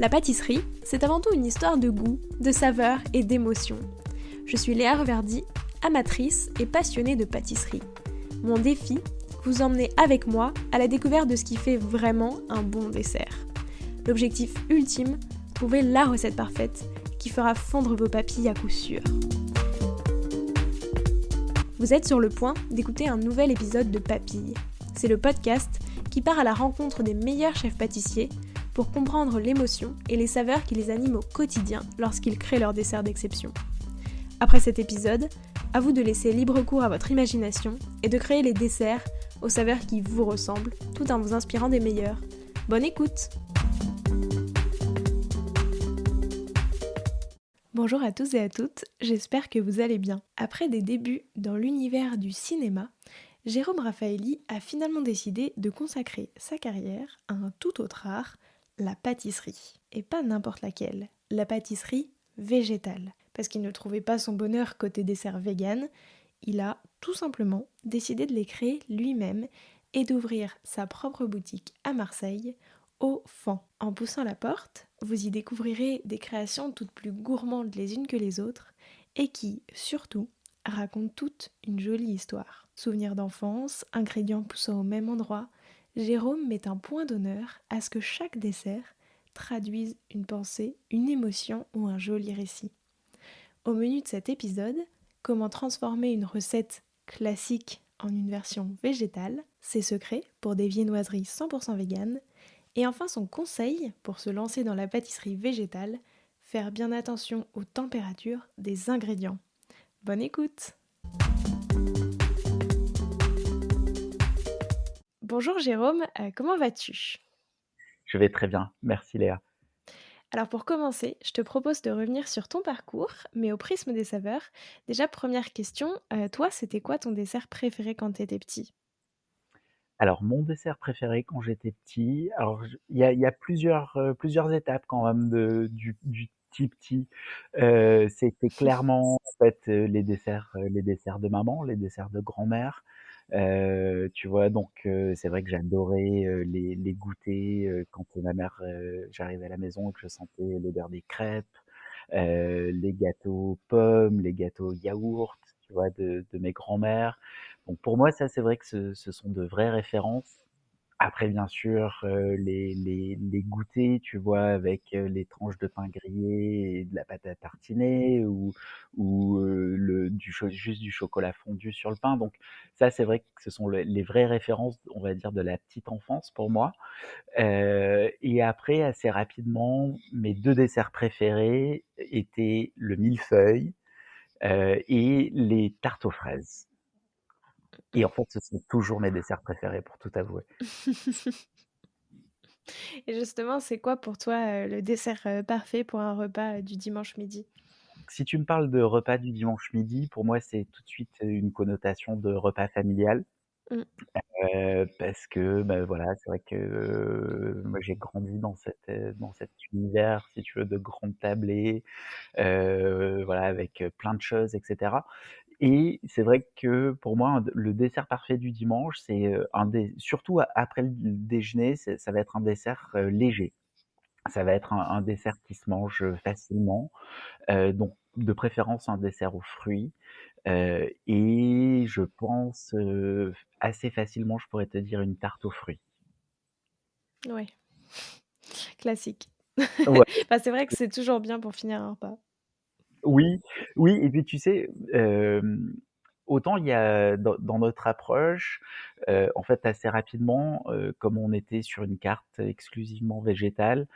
La pâtisserie, c'est avant tout une histoire de goût, de saveur et d'émotion. Je suis Léa Reverdy, amatrice et passionnée de pâtisserie. Mon défi, vous emmener avec moi à la découverte de ce qui fait vraiment un bon dessert. L'objectif ultime, trouver la recette parfaite qui fera fondre vos papilles à coup sûr. Vous êtes sur le point d'écouter un nouvel épisode de Papilles. C'est le podcast qui part à la rencontre des meilleurs chefs pâtissiers pour comprendre l'émotion et les saveurs qui les animent au quotidien lorsqu'ils créent leur dessert d'exception. Après cet épisode, à vous de laisser libre cours à votre imagination et de créer les desserts aux saveurs qui vous ressemblent, tout en vous inspirant des meilleurs. Bonne écoute! Bonjour à tous et à toutes, j'espère que vous allez bien. Après des débuts dans l'univers du cinéma, Jérôme Raffaelli a finalement décidé de consacrer sa carrière à un tout autre art, la pâtisserie. Et pas n'importe laquelle, la pâtisserie végétale. Parce qu'il ne trouvait pas son bonheur côté dessert vegan, il a tout simplement décidé de les créer lui-même et d'ouvrir sa propre boutique à Marseille, au Fan. En poussant la porte, vous y découvrirez des créations toutes plus gourmandes les unes que les autres et qui, surtout, racontent toute une jolie histoire. Souvenirs d'enfance, ingrédients poussant au même endroit, Jérôme met un point d'honneur à ce que chaque dessert traduise une pensée, une émotion ou un joli récit. Au menu de cet épisode, comment transformer une recette classique en une version végétale, ses secrets pour des viennoiseries 100% véganes, et enfin son conseil pour se lancer dans la pâtisserie végétale, faire bien attention aux températures des ingrédients. Bonne écoute! Bonjour Jérôme, comment vas-tu? Je vais très bien, merci Léa. Alors pour commencer, je te propose de revenir sur ton parcours, mais au prisme des saveurs. Déjà, première question, toi, c'était quoi ton dessert préféré quand tu étais petit? Alors mon dessert préféré quand j'étais petit, alors il y a plusieurs étapes quand même du petit. C'était clairement en fait, les desserts de maman, les desserts de grand-mère. Tu vois? Donc c'est vrai que j'adorais, les goûters, quand ma mère, j'arrivais à la maison et que je sentais l'odeur des crêpes, les gâteaux pommes, les gâteaux yaourt, tu vois? De mes grands-mères. Donc pour moi, ça, c'est vrai que ce sont de vraies références. Après, bien sûr, les goûters, tu vois? Avec, les tranches de pain grillé et de la pâte à tartiner ou le du cho juste du chocolat fondu sur le pain. Donc ça, c'est vrai que ce sont les vraies références, on va dire, de la petite enfance pour moi. Et après, assez rapidement, mes 2 desserts préférés étaient le millefeuille, et les tartes aux fraises. Et en fait, ce sont toujours mes desserts préférés pour tout avouer. Et justement, c'est quoi pour toi, le dessert, parfait pour un repas, du dimanche midi? Si tu me parles de repas du dimanche midi, pour moi, c'est tout de suite une connotation de repas familial, Mmh. parce que, bah, voilà, c'est vrai que, moi, j'ai grandi dans cet univers, si tu veux, de grandes tablées, voilà, avec, plein de choses et cetera. Et c'est vrai que pour moi, le dessert parfait du dimanche, c'est, un dé surtout après le déjeuner, ça va être un dessert, léger. Ça va être un dessert qui se mange, facilement, donc de préférence un dessert aux fruits, et je pense, assez facilement, je pourrais te dire une tarte aux fruits. Ouais, classique. Ouais, Bah, c'est vrai que c'est toujours bien pour finir un repas. oui, oui et puis tu sais, autant il y a dans notre approche, en fait assez rapidement, comme on était sur une carte exclusivement végétale,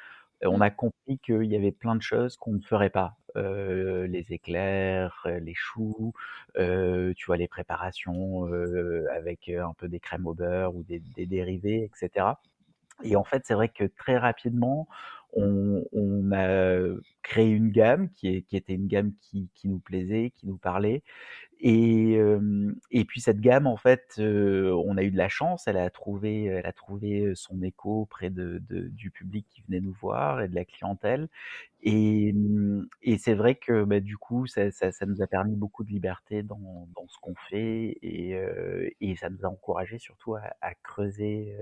on Mmh. a compris qu'il y avait plein de choses qu'on ne ferait pas. Les éclairs, les choux, tu vois les préparations, avec, un peu des crèmes au beurre ou des dérivés et cetera. Et en fait, c'est vrai que très rapidement, on a créé une gamme qui était une gamme qui nous plaisait, qui nous parlait et puis cette gamme en fait, on a eu de la chance, elle a trouvé son écho auprès du public qui venait nous voir et de la clientèle et c'est vrai que, bah, du coup, ça nous a permis beaucoup de liberté dans ce qu'on fait et ça nous a encouragés surtout à creuser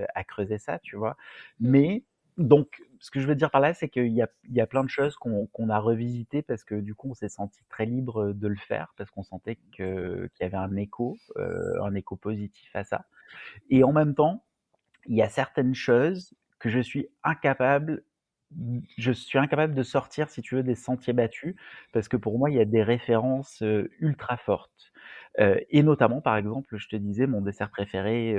ça, tu vois? Mmh. Mais Donc, ce que je veux dire par là, c'est qu'il y a plein de choses qu'on a revisitées parce que du coup, on s'est senti très libre de le faire parce qu'on sentait qu'il y avait un écho positif à ça. Et en même temps, il y a certaines choses que je suis incapable de sortir, si tu veux, des sentiers battus, parce que pour moi, il y a des références ultra fortes. Et notamment, par exemple, je te disais, mon dessert préféré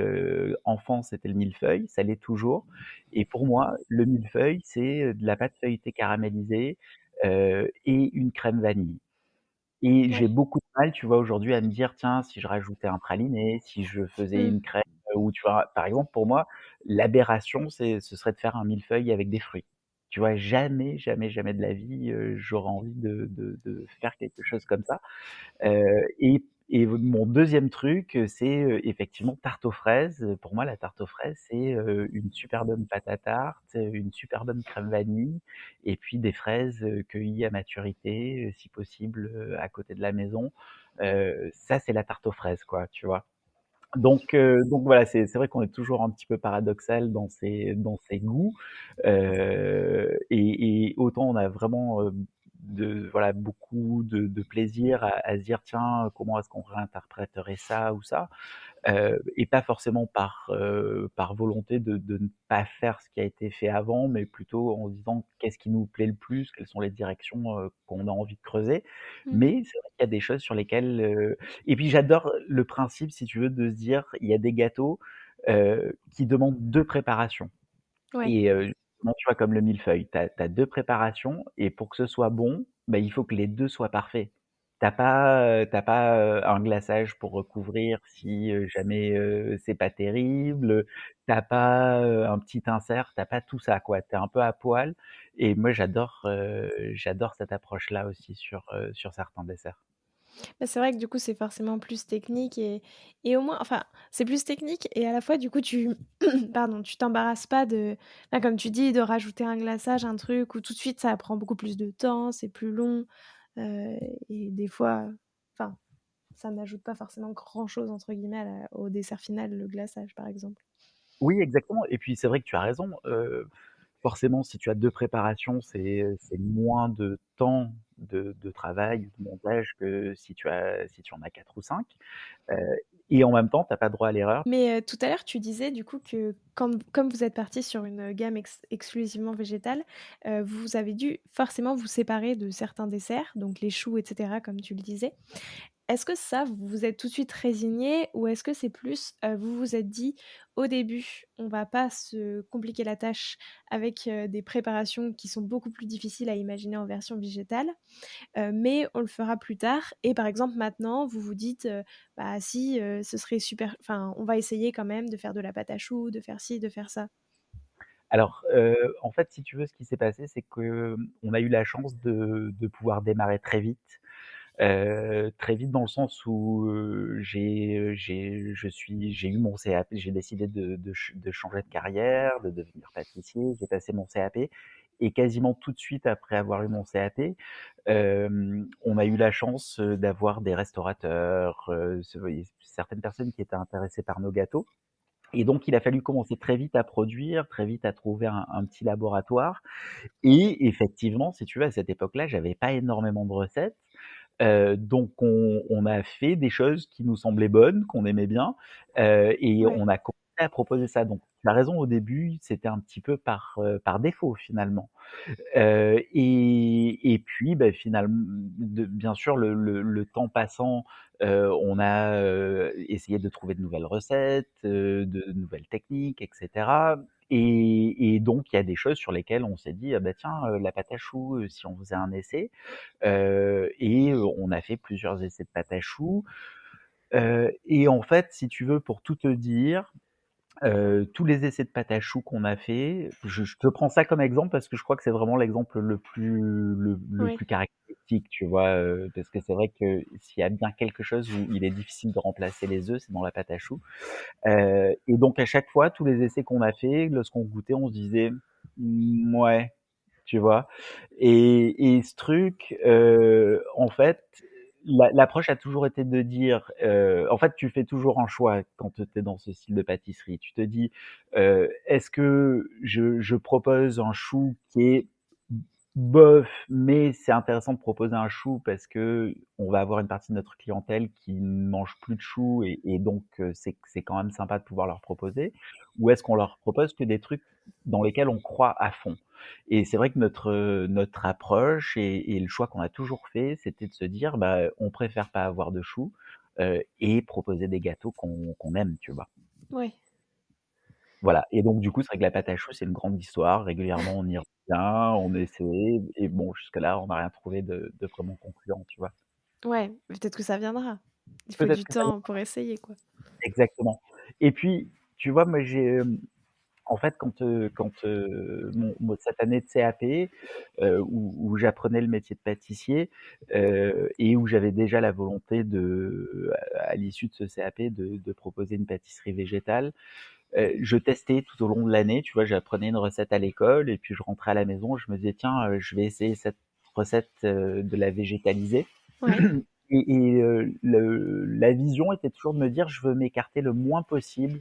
enfant, c'était le millefeuille, ça l'est toujours. Et pour moi, le millefeuille, c'est de la pâte feuilletée caramélisée et une crème vanille. Et j'ai Ouais. beaucoup de mal, tu vois, aujourd'hui à me dire: «Tiens, si je rajoutais un praliné, si je faisais Mmh. une crème», ou tu vois? Par exemple, pour moi, l'aberration, ce serait de faire un millefeuille avec des fruits. Tu vois? Jamais, jamais, jamais de la vie, j'aurais envie de faire quelque chose comme ça. Et mon deuxième truc, c'est, effectivement tarte aux fraises. Pour moi, la tarte aux fraises, c'est, une super bonne pâte à tarte, une super bonne crème vanille et puis des fraises, cueillies à maturité, si possible, à côté de la maison. Ça, c'est la tarte aux fraises, quoi, tu vois? Donc voilà, c'est vrai qu'on est toujours un petit peu paradoxal dans ses goûts, et autant on a vraiment, voilà, beaucoup de plaisir à se dire: «Tiens, comment est-ce qu'on réinterpréterait ça ou ça?» Et pas forcément par volonté de ne pas faire ce qui a été fait avant, mais plutôt en se disant: «Qu'est-ce qui nous plaît le plus? Quelles sont les directions, qu'on a envie de creuser?» Mmh. Mais c'est vrai qu'il y a des choses sur lesquelles, et puis j'adore le principe, si tu veux, de se dire: il y a des gâteaux, qui demandent 2 préparations. Ouais. Et justement, tu vois, comme le millefeuille, tu as 2 préparations et pour que ce soit bon, bah, il faut que les 2 soient parfaits. Tu pas, un glaçage pour recouvrir si, jamais, c'est pas terrible, tu pas, un petit insert, tu pas tout ça, quoi. Tu es un peu à poil et moi j'adore cette approche-là aussi sur certains desserts. Bah, c'est vrai que du coup, c'est forcément plus technique et au moins enfin, c'est plus technique et à la fois du coup tu pardon, tu t'embarrasses pas de là, comme tu dis, de rajouter un glaçage, un truc où tout de suite ça prend beaucoup plus de temps, c'est plus long, heu et des fois, enfin, ça n'ajoute pas forcément «grand chose» entre guillemets à la au dessert final, le glaçage, par exemple. Oui, exactement et puis c'est vrai que tu as raison, forcément si tu as 2 préparations, c'est moins de temps de travail, de montage que si tu en as 4 ou 5, heu et en même temps, tu as pas droit à l'erreur. Mais tout à l'heure, tu disais du coup que comme vous êtes partis sur une gamme exclusivement végétale, vous avez dû forcément vous séparer de certains desserts, donc les choux et cetera, comme tu le disais. Est-ce que ça, vous vous êtes tout de suite résigné ou est-ce que c'est plus, vous vous êtes dit: «Au début, on va pas se compliquer la tâche avec, des préparations qui sont beaucoup plus difficiles à imaginer en version végétale, mais on le fera plus tard» et par exemple maintenant vous vous dites, «Bah si, ce serait super enfin on va essayer quand même de faire de la pâte à choux, de faire ci, de faire ça». Alors, en fait, si tu veux, ce qui s'est passé, c'est que, on a eu la chance de pouvoir démarrer très vite dans le sens où, j'ai eu mon CAP, j'ai décidé de changer de carrière, de devenir pâtissier, j'ai passé mon CAP et quasiment tout de suite après avoir eu mon CAP, on a eu la chance, d'avoir des restaurateurs, certaines personnes qui étaient intéressées par nos gâteaux et donc il a fallu commencer très vite à produire, très vite à trouver un petit laboratoire et effectivement, si tu veux, à cette époque-là, j'avais pas énormément de recettes. Donc on a fait des choses qui nous semblaient bonnes, qu'on aimait bien, et Ouais. on a commencé à proposer ça. Donc tu as raison, au début, c'était un petit peu par défaut finalement. Et puis, bah, bien sûr, le temps passant, on a, essayé de trouver de nouvelles recettes, de nouvelles techniques et cetera. Et donc il y a des choses sur lesquelles on s'est dit: «Ah bah tiens, la pâte à choux, si on faisait un essai?» Et on a fait plusieurs essais de pâte à choux, et en fait, si tu veux, pour tout te dire, tous les essais de pâte à choux qu'on a fait, je te prends ça comme exemple parce que je crois que c'est vraiment l'exemple le Ouais. plus caractéristique, tu vois? Parce que c'est vrai que s'il y a bien quelque chose où il est difficile de remplacer les œufs, c'est dans la pâte à choux, et donc à chaque fois, tous les essais qu'on a fait, lorsqu'on goûtait, on se disait: «Mouais», tu vois? Et ce truc, en fait, l'approche a toujours été de dire, en fait, tu fais toujours un choix quand tu es dans ce style de pâtisserie. Tu te dis, est-ce que je propose un chou qui est bof, mais c'est intéressant de proposer un chou parce que on va avoir une partie de notre clientèle qui ne mange plus de choux et donc c'est quand même sympa de pouvoir leur proposer. Ou est-ce qu'on leur propose que des trucs dans lesquels on croit à fond? Et c'est vrai que notre approche et le choix qu'on a toujours fait, c'était de se dire, bah, on préfère pas avoir de choux et proposer des gâteaux qu'on aime, tu vois. Ouais. Voilà. Et donc du coup, c'est vrai que la pâte à choux, c'est une grande histoire. Régulièrement, on y revient, on essaie, et bon, jusque-là, on n'a rien trouvé de vraiment concluant, tu vois. Ouais, peut-être que ça viendra. Il faut Peut-être du que ça temps pour essayer, quoi. exactement. Et puis, tu vois, moi, en fait, quand cette année de CAP, où j'apprenais le métier de pâtissier, et où j'avais déjà la volonté à l'issue de ce CAP, de proposer une pâtisserie végétale. Je testais tout au long de l'année, tu vois, j'apprenais une recette à l'école et puis je rentrais à la maison, je me disais: «Tiens, je vais essayer cette recette, de la végétaliser». Ouais, Et le la vision était toujours de me dire: «Je veux m'écarter le moins possible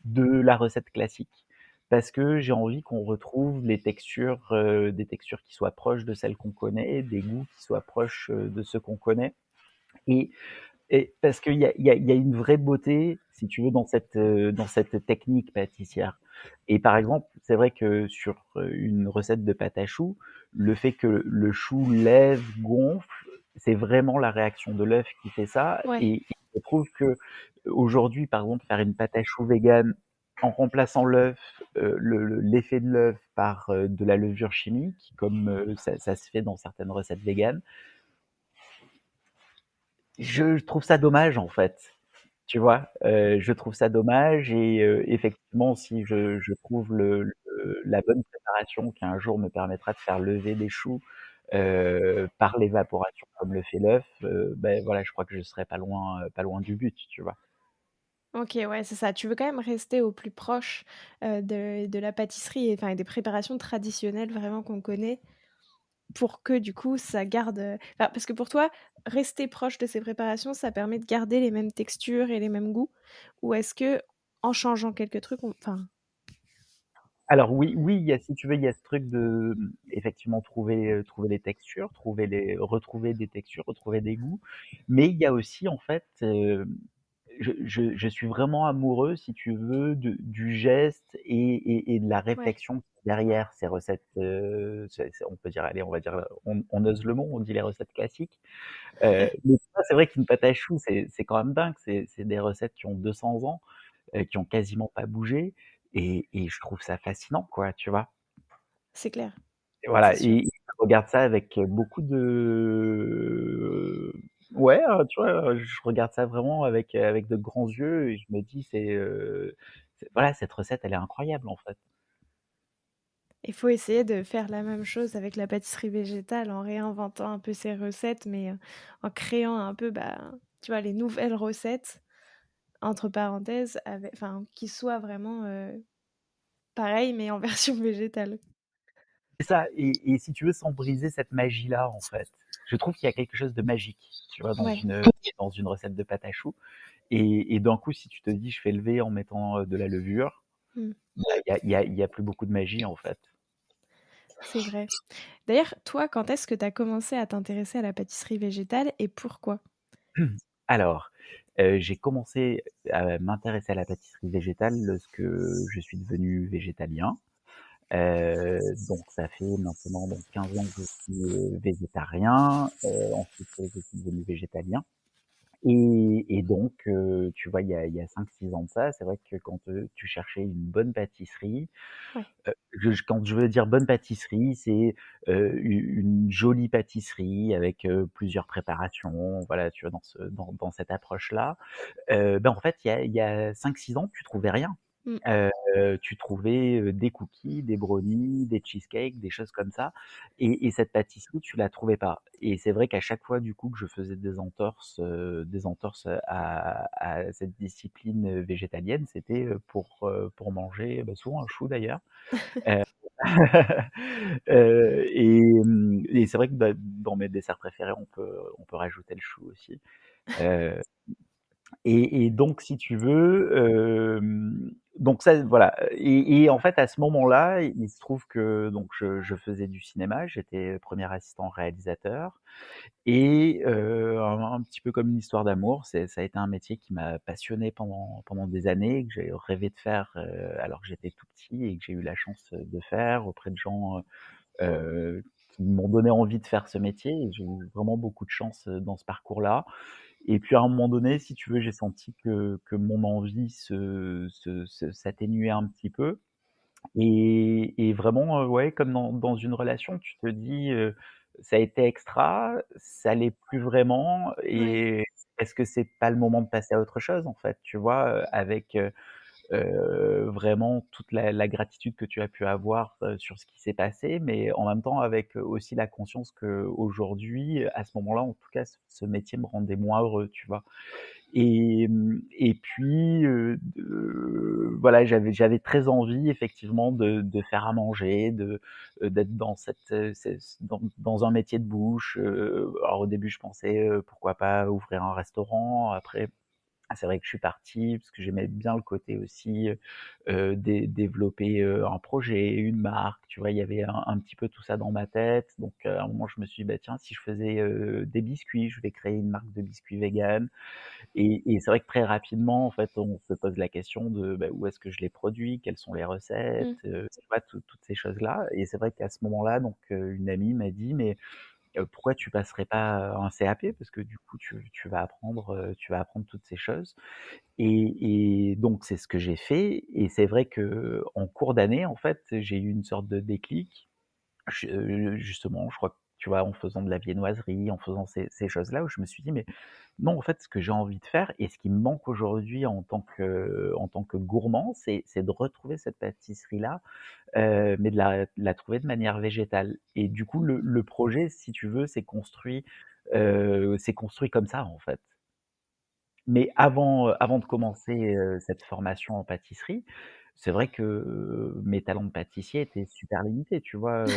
de la recette classique». Parce que j'ai envie qu'on retrouve des textures qui soient proches de celles qu'on connaît, des goûts qui soient proches, de ceux qu'on connaît. Et parce qu'il y a une vraie beauté, si tu veux, dans cette technique pâtissière. Et par exemple, c'est vrai que sur une recette de pâte à choux, le fait que le chou lève, gonfle, c'est vraiment la réaction de l'œuf qui fait ça. ouais, Et je trouve que aujourd'hui, par exemple, faire une pâte à choux végane en remplaçant l'œuf, l'effet de l'œuf par de la levure chimique, comme ça se fait dans certaines recettes véganes, je trouve ça dommage en fait. Tu vois? Je trouve ça dommage et effectivement, si je trouve la bonne préparation qui un jour me permettra de faire lever des choux, par l'évaporation comme le fait l'œuf, beh, voilà, je crois que je serai pas loin du but, tu vois? OK, ouais, c'est ça. Tu veux quand même rester au plus proche, de la pâtisserie et enfin, et des préparations traditionnelles vraiment qu'on connaît pour que du coup ça garde, enfin, parce que pour toi, rester proche de ces préparations, ça permet de garder les mêmes textures et les mêmes goûts? Ou est-ce qu'en changeant quelques trucs, on enfin Alors oui, oui, il y a si tu veux, il y a ce truc de, effectivement trouver les textures, retrouver des textures, retrouver des goûts. Mais il y a aussi en fait, je suis vraiment amoureux, si tu veux, du geste et de la ouais, réflexion derrière ces recettes. On peut dire, allez, on va dire, on ose le mot, on dit les recettes classiques. Mais ça, c'est vrai qu'une pâte à choux, c'est quand même dingue. C'est des recettes qui ont 200 ans, qui ont quasiment pas bougé, et je trouve ça fascinant, quoi, tu vois. c'est clair, Et c'est voilà, sûr. et je regarde ça avec beaucoup de, ouais, tu vois, je regarde ça vraiment avec de grands yeux et je me dis: voilà, cette recette, elle est incroyable, en fait. Il faut essayer de faire la même chose avec la pâtisserie végétale en réinventant un peu ses recettes, mais en créant un peu, bah, tu vois, les nouvelles recettes, entre parenthèses, enfin, qui soient vraiment pareilles, mais en version végétale. C'est ça, et si tu veux, sans briser cette magie-là, en fait. Je trouve qu'il y a quelque chose de magique, tu vois, Ouais. dans une recette de pâte à choux, et d'un coup, si tu te dis: «Je fais lever en mettant, de la levure», Mmh. bah, il y a plus beaucoup de magie, en fait. C'est vrai. D'ailleurs, toi, quand est-ce que tu as commencé à t'intéresser à la pâtisserie végétale et pourquoi? Alors, j'ai commencé à m'intéresser à la pâtisserie végétale lorsque je suis devenu végétalien. Donc ça fait maintenant donc 15 ans que je suis, végétarien. Ensuite, je suis devenu végétalien. Et donc, tu vois, il y a 5-6 ans de ça, c'est vrai que quand, tu cherchais une bonne pâtisserie, Ouais. quand je veux dire bonne pâtisserie, c'est, une jolie pâtisserie avec, plusieurs préparations, voilà, tu vois, dans cette approche-là. Ben, en fait, il y a 5-6 ans, tu trouvais rien. Mmh. Tu trouvais, des cookies, des brownies, des cheesecakes, des choses comme ça, et cette pâtisserie, tu la trouvais pas. Et c'est vrai qu'à chaque fois, du coup, que je faisais des entorses à cette discipline, végétalienne, c'était, pour manger, bah, souvent un chou d'ailleurs. Heu et c'est vrai que, bah, dans mes desserts préférés, on peut rajouter le chou aussi. Heu et donc si tu veux, donc ça voilà, et en fait, à ce moment-là, il se trouve que donc je faisais du cinéma, j'étais premier assistant réalisateur et un petit peu comme une histoire d'amour, ça a été un métier qui m'a passionné pendant des années et que j'ai rêvé de faire, alors que j'étais tout petit et que j'ai eu la chance, de faire auprès de gens, qui m'ont donné envie de faire ce métier et j'ai eu vraiment beaucoup de chance, dans ce parcours-là. Et puis à un moment donné, si tu veux, j'ai senti que mon envie s'atténuait un petit peu et vraiment, ouais, comme dans une relation, tu te dis, «Ça a été extra, ça l'est plus vraiment Ouais, et est-ce que c'est pas le moment de passer à autre chose?» en fait, tu vois? Avec, vraiment toute la gratitude que tu as pu avoir, sur ce qui s'est passé, mais en même temps avec, aussi la conscience qu'aujourd'hui, à ce moment-là, en tout cas, ce métier me rendait moins heureux, tu vois? Et puis, voilà, j'avais très envie effectivement de faire à manger, d'être dans dans un métier de bouche, alors au début je pensais, pourquoi pas ouvrir un restaurant. Après, c'est vrai que je suis parti parce que j'aimais bien le côté aussi, développer, un projet, une marque, tu vois? Il y avait un petit peu tout ça dans ma tête, donc à un moment je me suis dit: «Bah, tiens, si je faisais, des biscuits, je vais créer une marque de biscuits véganes». Et c'est vrai que très rapidement, en fait, on se pose la question de, bah, où est-ce que je les produis? Quelles sont les recettes? mmh, Tu vois? Toutes ces choses-là, et c'est vrai qu'à ce moment-là, donc une amie m'a dit: «Mais pourquoi tu passerais pas, un CAP? Parce que du coup, tu vas apprendre toutes ces choses». Et donc c'est ce que j'ai fait, et c'est vrai qu'en cours d'année, en fait, j'ai eu une sorte de déclic. Justement, je crois que, tu vois, en faisant de la viennoiserie, en faisant ces choses-là, où je me suis dit: «Mais non, en fait, ce que j'ai envie de faire et ce qui me manque aujourd'hui en tant que gourmand, c'est de retrouver cette pâtisserie-là, mais de la trouver de manière végétale». Et du coup, le projet, si tu veux, s'est construit comme ça, en fait. Mais avant de commencer, cette formation en pâtisserie, c'est vrai que, mes talents de pâtissier étaient super limités, tu vois?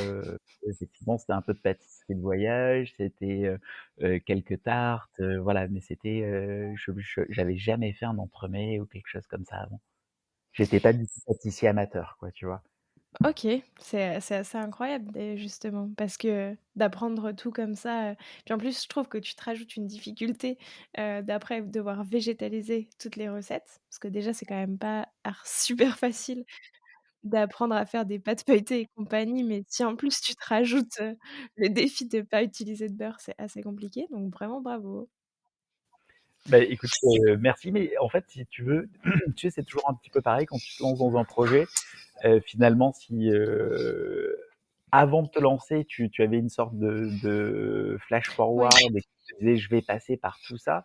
Effectivement, c'était un peu de pâtisserie de voyage, c'était, quelques tartes, voilà, mais j'avais jamais fait un entremets ou quelque chose comme ça avant. J'étais pas du tout pâtissier amateur, quoi, tu vois? OK, c'est assez incroyable justement parce que d'apprendre tout comme ça, puis en plus je trouve que tu te rajoutes une difficulté, d'après devoir végétaliser toutes les recettes, parce que déjà c'est quand même pas super facile d'apprendre à faire des pâtes feuilletées et compagnie, mais si en plus tu te rajoutes, le défi de pas utiliser de beurre, c'est assez compliqué, donc vraiment bravo. Bah, écoute, merci, mais en fait, si tu veux, tu sais, c'est toujours un petit peu pareil quand tu te lances dans un projet. Finalement, si, avant de te lancer, tu avais une sorte de flash Ouais. forward et que tu te disais: «Je vais passer par tout ça»,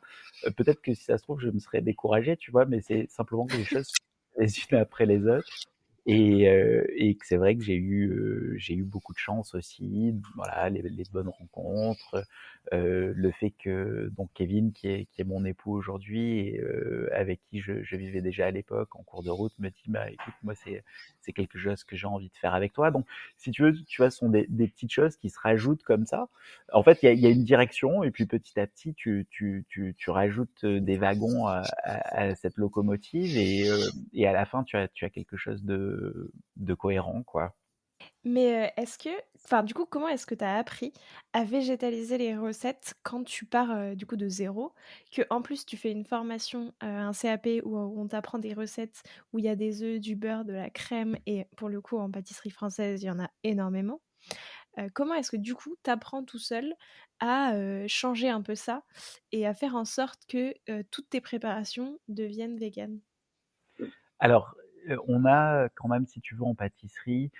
peut-être que si ça se trouve, je me serais découragé, tu vois? Mais c'est simplement que les choses sont les unes après les autres. Et que c'est vrai que j'ai eu beaucoup de chance aussi, voilà, les bonnes rencontres, le fait que donc Kevin qui est mon époux aujourd'hui et avec qui je vivais déjà à l'époque en cours de route, me dit: «Bah, écoute, moi c'est quelque chose que j'ai envie de faire avec toi». Donc si tu veux, tu vois, ce sont des petites choses qui se rajoutent comme ça. En fait, il y a une direction et puis petit à petit tu rajoutes, des wagons à cette locomotive et à la fin, tu as quelque chose de cohérent, quoi. Mais, est-ce que enfin, du coup, comment est-ce que tu as appris à végétaliser les recettes quand tu pars, du coup, de zéro? Que en plus tu fais une formation, un CAP où on t'apprend des recettes où il y a des œufs, du beurre, de la crème et pour le coup, en pâtisserie française, il y en a énormément. Comment est-ce que, du coup, tu apprends tout seul à, changer un peu ça et à faire en sorte que, toutes tes préparations deviennent véganes? Alors, on a quand même, si tu veux, en pâtisserie.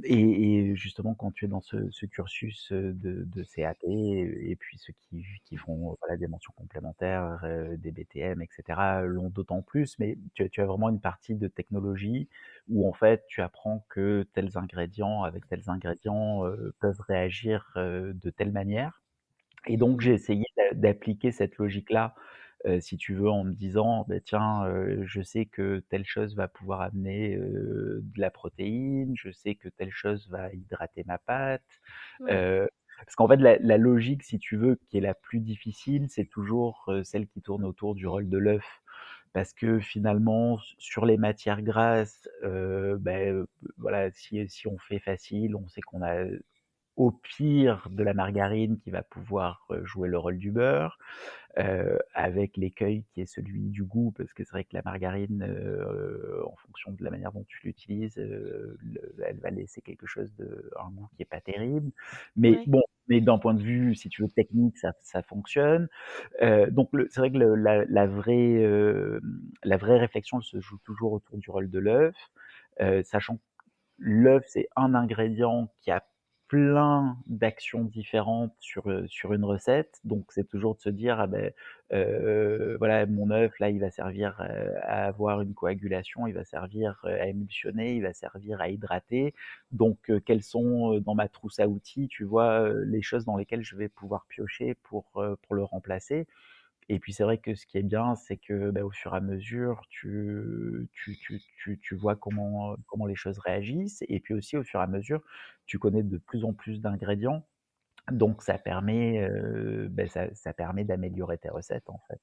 Et justement, quand tu es dans ce cursus, de CAP et puis ceux qui font, voilà, des mentions complémentaires, des BTM et cetera, l'ont d'autant plus, mais tu as vraiment une partie de technologie où en fait, tu apprends que tels ingrédients avec tels ingrédients, peuvent réagir, de telle manière. Et donc Mmh. j'ai essayé d'appliquer cette logique-là, si tu veux, en me disant: «Beh, tiens, je sais que telle chose va pouvoir amener, de la protéine, je sais que telle chose va hydrater ma pâte». Ouais. Heu, Parce qu'en fait, la logique, si tu veux, qui est la plus difficile, c'est toujours, celle qui tourne autour du rôle de l'œuf. Parce que finalement, sur les matières grasses, voilà, si on fait facile, on sait qu'on a, au pire, de la margarine qui va pouvoir, jouer le rôle du beurre. Avec l'écueil qui est celui du goût, parce que c'est vrai que la margarine, en fonction de la manière dont tu l'utilises, elle va laisser un goût qui est pas terrible. Mais Ouais, bon, mais d'un point de vue, si tu veux, technique, ça fonctionne. Donc c'est vrai que la vraie réflexion, elle se joue toujours autour du rôle de l'œuf, sachant l'œuf, c'est un ingrédient qui a plein d'actions différentes sur une recette. Donc c'est toujours de se dire: «Ah beh, voilà, mon œuf là, il va servir, à avoir une coagulation, il va servir, à émulsionner, il va servir à hydrater. Donc quelles sont, dans ma trousse à outils, tu vois, les choses dans lesquelles je vais pouvoir piocher pour le remplacer?» Et puis c'est vrai que ce qui est bien, c'est que, bah, au fur et à mesure, tu vois comment les choses réagissent, et puis aussi au fur et à mesure, tu connais de plus en plus d'ingrédients, donc ça permet d'améliorer tes recettes, en fait.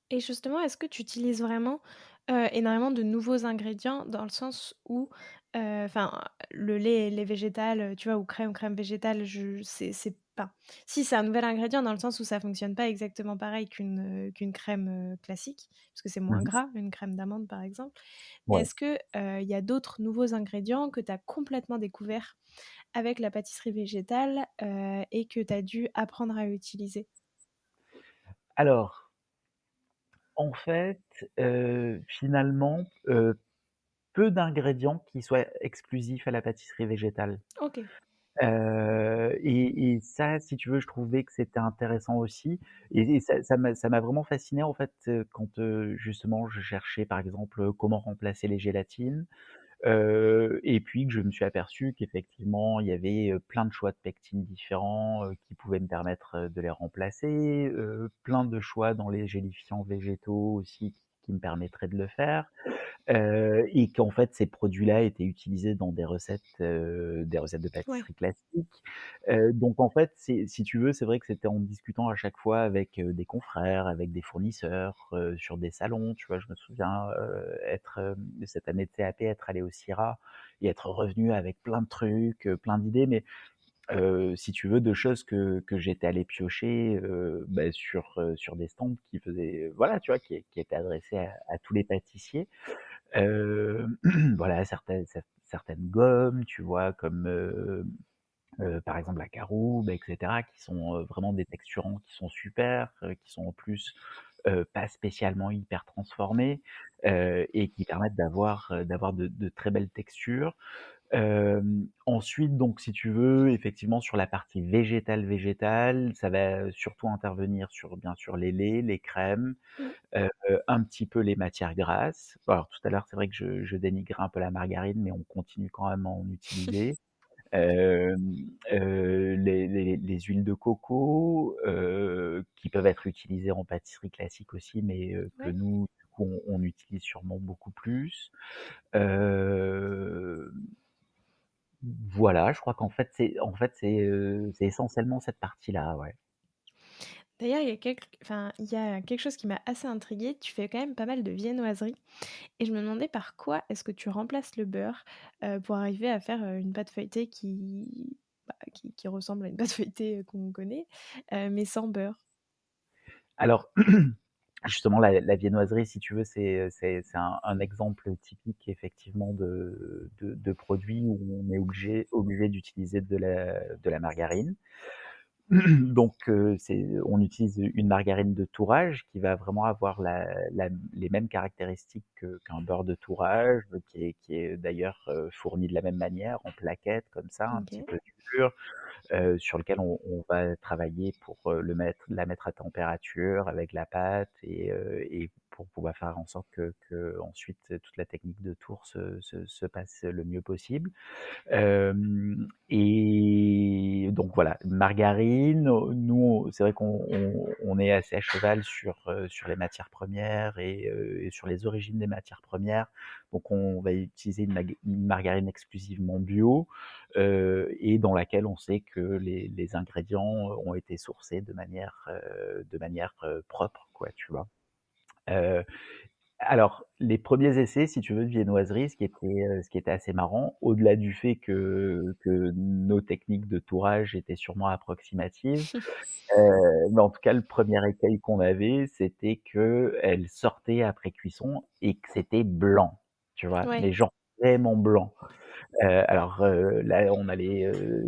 et justement, est-ce que tu utilises vraiment, énormément de nouveaux ingrédients? Dans le sens où, enfin, le lait végétal, tu vois? Ou crème végétale, je c'est pas si, c'est un nouvel ingrédient dans le sens où ça fonctionne pas exactement pareil qu'une crème, classique, parce que c'est moins Mmh. gras, une crème d'amande, par exemple. Mais Ouais. est-ce que, il y a d'autres nouveaux ingrédients que tu as complètement découverts avec la pâtisserie végétale, et que tu as dû apprendre à utiliser? Alors, en fait, finalement, peu d'ingrédients qui soient exclusifs à la pâtisserie végétale. OK. Et ça, si tu veux, je trouvais que c'était intéressant aussi, et ça m'a vraiment fasciné, en fait, quand, justement je cherchais par exemple, comment remplacer les gélatines, et puis que je me suis aperçu qu'effectivement il y avait, plein de choix de pectines différents, qui pouvaient me permettre, de les remplacer, plein de choix dans les gélifiants végétaux aussi qui me permettraient de le faire. Et qu'en fait, ces produits-là étaient utilisés dans des recettes de Ouais. pâtisserie classiques. Donc en fait, si tu veux, c'est vrai que c'était en discutant à chaque fois avec, des confrères, avec des fournisseurs, sur des salons, tu vois? Je me souviens, cette année de CAP, être allé au CIRA et être revenu avec plein de trucs, plein d'idées, mais si tu veux, de choses que j'étais allé piocher, sur des stands qui faisaient, voilà, tu vois? Qui étaient adressés à tous les pâtissiers. Heu, voilà, certaines gommes, tu vois? Comme, par exemple la caroube, et cetera, qui sont, vraiment des texturants qui sont super, qui sont en plus, pas spécialement hyper transformés, et qui permettent d'avoir de très belles textures. Ensuite, donc si tu veux, effectivement sur la partie végétale, ça va surtout intervenir sur, bien sûr, les laits, les crèmes, Mmh. un petit peu les matières grasses. Alors tout à l'heure, c'est vrai que je dénigrais un peu la margarine, mais on continue quand même à en utiliser. Les huiles de coco, qui peuvent être utilisées en pâtisserie classique aussi, mais que Ouais. nous, du coup, on utilise sûrement beaucoup plus. Hem, voilà, je crois qu'en fait, c'est essentiellement cette partie-là, ouais. D'ailleurs, il y a quelque chose qui m'a assez intriguée. Tu fais quand même pas mal de viennoiserie et je me demandais par quoi est-ce que tu remplaces le beurre, pour arriver à faire, une pâte feuilletée qui ressemble à une pâte feuilletée, qu'on connaît, mais sans beurre? Alors, justement, la viennoiserie, si tu veux, c'est un exemple typique effectivement de produit où on est obligé d'utiliser de la margarine. Donc, on utilise une margarine de tourage qui va vraiment avoir les mêmes caractéristiques qu'un beurre de tourage, qui est d'ailleurs, fourni de la même manière, en plaquettes comme ça, un petit OK. peu dur, sur lequel on va travailler pour, la mettre à température avec la pâte, et pour pouvoir faire en sorte que ensuite toute la technique de tour se passe le mieux possible. Et donc voilà, margarine, nous, c'est vrai qu'on est assez à cheval sur les matières premières et sur les origines des matières premières. Donc on va utiliser une margarine exclusivement bio, et dans laquelle on sait que les ingrédients ont été sourcés de manière propre, quoi, tu vois. Heu alors, les premiers essais, si tu veux, de viennoiserie, ce qui était assez marrant, au-delà du fait que nos techniques de tourage étaient sûrement approximatives, mais en tout cas, le premier écueil qu'on avait, c'était qu'elles sortaient après cuisson et que c'était blanc, tu vois? Ouais. Mais genre vraiment blanc. Alors, là, on allait,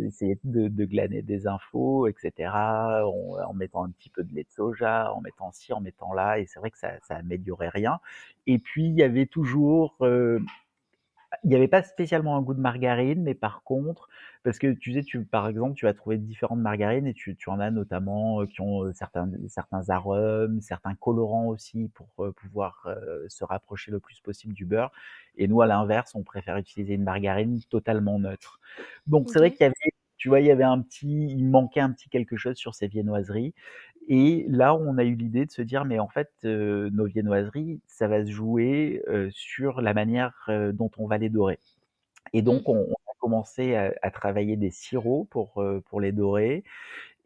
essayer de glaner des infos et cetera, en mettant un petit peu de lait de soja, en mettant ci, en mettant là, et c'est vrai que ça améliorait rien. Et puis il y avait toujours, il n'y avait pas spécialement un goût de margarine, mais par contre, parce que tu sais, par exemple, tu vas trouver différentes margarines et tu en as notamment qui ont certains arômes, certains colorants aussi pour pouvoir se rapprocher le plus possible du beurre. Et nous, à l'inverse, on préfère utiliser une margarine totalement neutre. Donc, c'est vrai OK. qu'il y avait, tu vois, il manquait un petit quelque chose sur ces viennoiseries. Et là, on a eu l'idée de se dire: «Mais en fait, nos viennoiseries, ça va se jouer, sur la manière, dont on va les dorer». Et Mmh. donc on a commencé à travailler des sirops pour les dorer,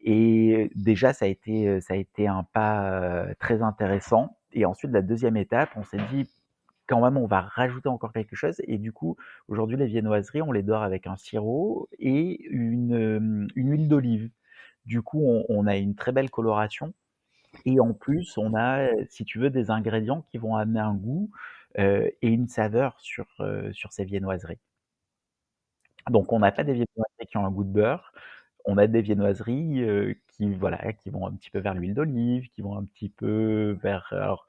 et déjà ça a été un pas, très intéressant. Et ensuite la deuxième étape, on s'est dit: «Quand même, on va rajouter encore quelque chose», et du coup, aujourd'hui, les viennoiseries, on les dore avec un sirop et une huile d'olive. Du coup, on a une très belle coloration, et en plus, on a, si tu veux, des ingrédients qui vont amener un goût, et une saveur sur ces viennoiseries. Donc on n'a pas OK. des viennoiseries qui ont un goût de beurre, on a des viennoiseries, qui voilà, qui vont un petit peu vers l'huile d'olive, qui vont un petit peu vers, alors,